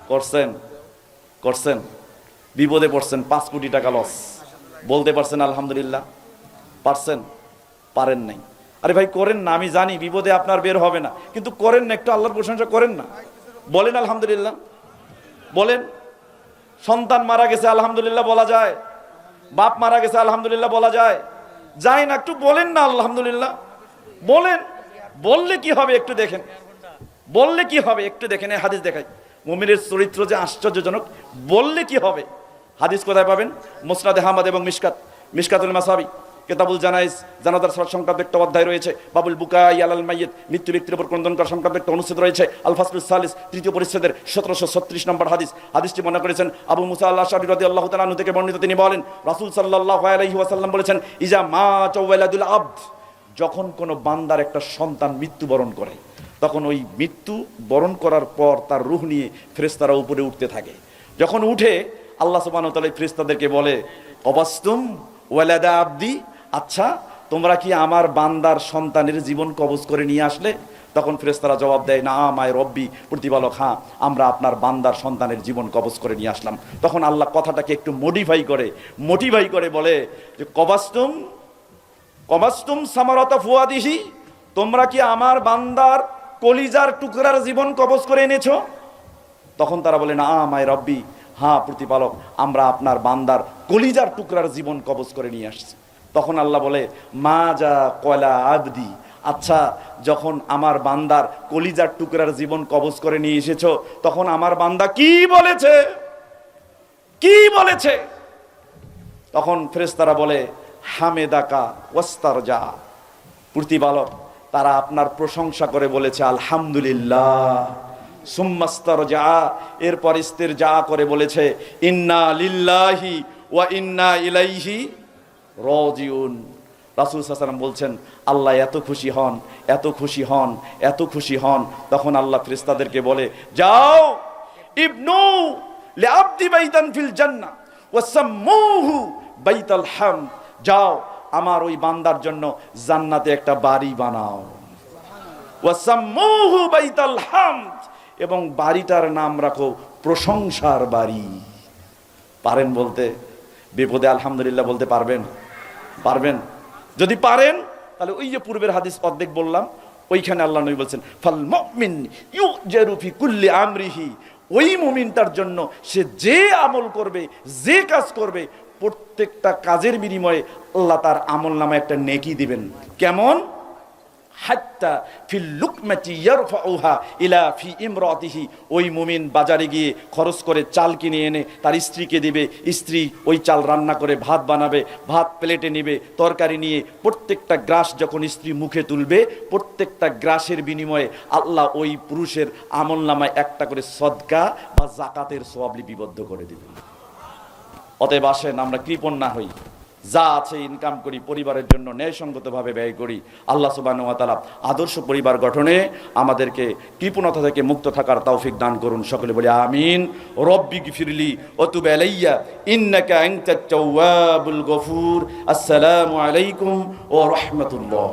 করছেন? করছেন? বিপদে পড়ছেন, 5 কোটি টাকা লস, বলতে পারছেন আলহামদুলিল্লাহ? পারছেন? পারেন নাই। আরে ভাই করেন না, আমি জানি বিপদে আপনার বের হবে না, কিন্তু করেন না, একটু আল্লাহর প্রশংসা করেন না, বলেন আলহামদুলিল্লাহ, বলেন। সন্তান মারা গেছে আলহামদুলিল্লাহ বলা যায়, বাপ মারা গেছে আলহামদুলিল্লাহ বলা যায়, যায় না, একটু বলেন না আলহামদুলিল্লাহ, বলেন। বললে কি হবে একটু দেখেন, বললে কি হবে একটু দেখেন। এই হাদিস দেখাই, মুমিনের চরিত্র যে আশ্চর্যজনক, বললে কি হবে। হাদিস কোথায় পাবেন? মুসনাদ আহমদ এবং মিশকাতুল মাসাবি, কিতাবুল জানাইজ, জানাজার সালাত সংক্রান্ত একটা অধ্যায় রয়েছে। বাবুল বুকাই আলাল মাইয়িত, মৃত্যু ব্যক্তির উপর ক্রন্দন করা সংক্রান্ত একটা অনুচ্ছেদ রয়েছে। আল ফাসলুস সালিস, তৃতীয় পরিচ্ছেদের 1736 নম্বর হাদিস। হাদিসটি মনে করেছেন আবু মুসা আল-আশআরী রাদিয়াল্লাহু তাআলা আনহু থেকে বর্ণিত, তিনি বলেন রাসূল সাল্লাল্লাহু আলাইহি ওয়াসাল্লাম বলেছেন, ইজা মাতা ওয়ালাদুল আবদ, যখন কোনো বান্দার একটা সন্তান মৃত্যুবরণ করে, তখন ওই মৃত্যু বরণ করার পর তার রূহ নিয়ে ফেরেশতারা উপরে উঠতে থাকে। যখন উঠে আল্লাহ সুবহানাহু ওয়া তাআলা ফেরেশতাদেরকে বলে, কবাস্তুম ওয়ালাদা আবদি, আচ্ছা তোমরা কি আমার বান্দার সন্তানের জীবন কবজ করে নিয়ে আসলে? তখন ফেরেশতারা জবাব দেয়, না মায় রব্বি, প্রতিপালক, হ্যাঁ আমরা আপনার বান্দার সন্তানের জীবন কবজ করে নিয়ে আসলাম। তখন আল্লাহ কথাটাকে একটু মোটিফাই করে বলে যে কবাস্তুম সামারাতা ফুয়াদিহি, তোমরা কি আমার বান্দার কলিজার টুকরার জীবন কবজ করে এনেছো? তখন তারা বলে, না মায় রব্বি, হ্যাঁ প্রতিপালক, আমরা আপনার বান্দার কলিজার টুকরার জীবন কবজ করে নিয়ে আসছি। তখন আল্লাহ বলে, মা যা কলা আবদি, আচ্ছা যখন আমার বান্দার কলিজার টুকরার জীবন কবজ করে নিয়ে এসেছো, তখন আমার বান্দা কি বলেছে? কি বলেছে? তখন ফেরেশতারা বলে, হামেদাকা ওয়াস্তারজা, প্রতিপালক তারা আপনার প্রশংসা করে বলেছে আলহামদুলিল্লাহ, সুম্মাস্তারজা, এরপর ইস্তিরজা করে বলেছে ইন্না লিল্লাহি ওয়া ইন্না ইলাইহি রাজিউন। রাসূল সাল্লাল্লাহু আলাইহি ওয়াসাল্লাম বলছেন, আল্লাহ এত খুশি হন, এত খুশি হন, এত খুশি হন। তখন আল্লাহ ফেরেশতাদেরকে বলে, যাও ইবনু লিআবদি বাইতান ফিল জান্নাহ ওয়া সাম্মুহু বাইতাল হামদ, যাও আমার ওই বান্দার জন্য জান্নাতে একটা বাড়ি বানাও, ওয়া সাম্মুহু বাইতাল হামদ, এবং বাড়িটার নাম রাখো প্রশংসার বাড়ি। পারেন বলতে? বিপদে আলহামদুলিল্লাহ বলতে পারবেন? পারবেন? যদি পারেন তাহলে ওই যে পূর্বের হাদিস অর্ধেক বললাম, ওইখানে আল্লাহ নবী বলছেন, ফাল মুমিন ইউজারু ফি কুল্লি আমরিহি, ওই মুমিনটার জন্য সে যে আমল করবে, যে কাজ করবে, প্রত্যেকটা কাজের বিনিময়ে আল্লাহ তার আমল নামে একটা নেকি দিবেন। কেমন? হাত্তা ফিল লুকমাতি ইয়ারফাউহা ইলা ফি ইমরাতিহি। ওই মুমিন বাজারে গিয়ে খরচ করে চাল কিনে এনে তার স্ত্রীকে দিবে, স্ত্রী ওই চাল রান্না করে ভাত বানাবে, ভাত প্লেটে নেবে, তরকারি নিয়ে প্রত্যেকটা গ্রাস যখন স্ত্রী মুখে তুলবে, প্রত্যেকটা গ্রাসের বিনিময়ে আল্লাহ ওই পুরুষের আমলনামায় একটা করে সদকা বা জাকাতের সওয়াব লিপিবদ্ধ করে দিবে। অতএব আসেন আমরা কৃপণ না হই, যা আছে ইনকাম করি, পরিবারের জন্য ন্যায়সঙ্গতভাবে ব্যয় করি। আল্লাহ সুবহানাহু ওয়া তাআলা আদর্শ পরিবার গঠনে আমাদেরকে কৃপণতা থেকে মুক্ত থাকার তৌফিক দান করুন। সকলে বলি আমিন। রব্বি গফিরলি ওয়া তুব আলাইয়া ইন্নাকা আনতাত তাওয়াবুল গফুর। আসসালামু আলাইকুম ওয়া রাহমাতুল্লাহ।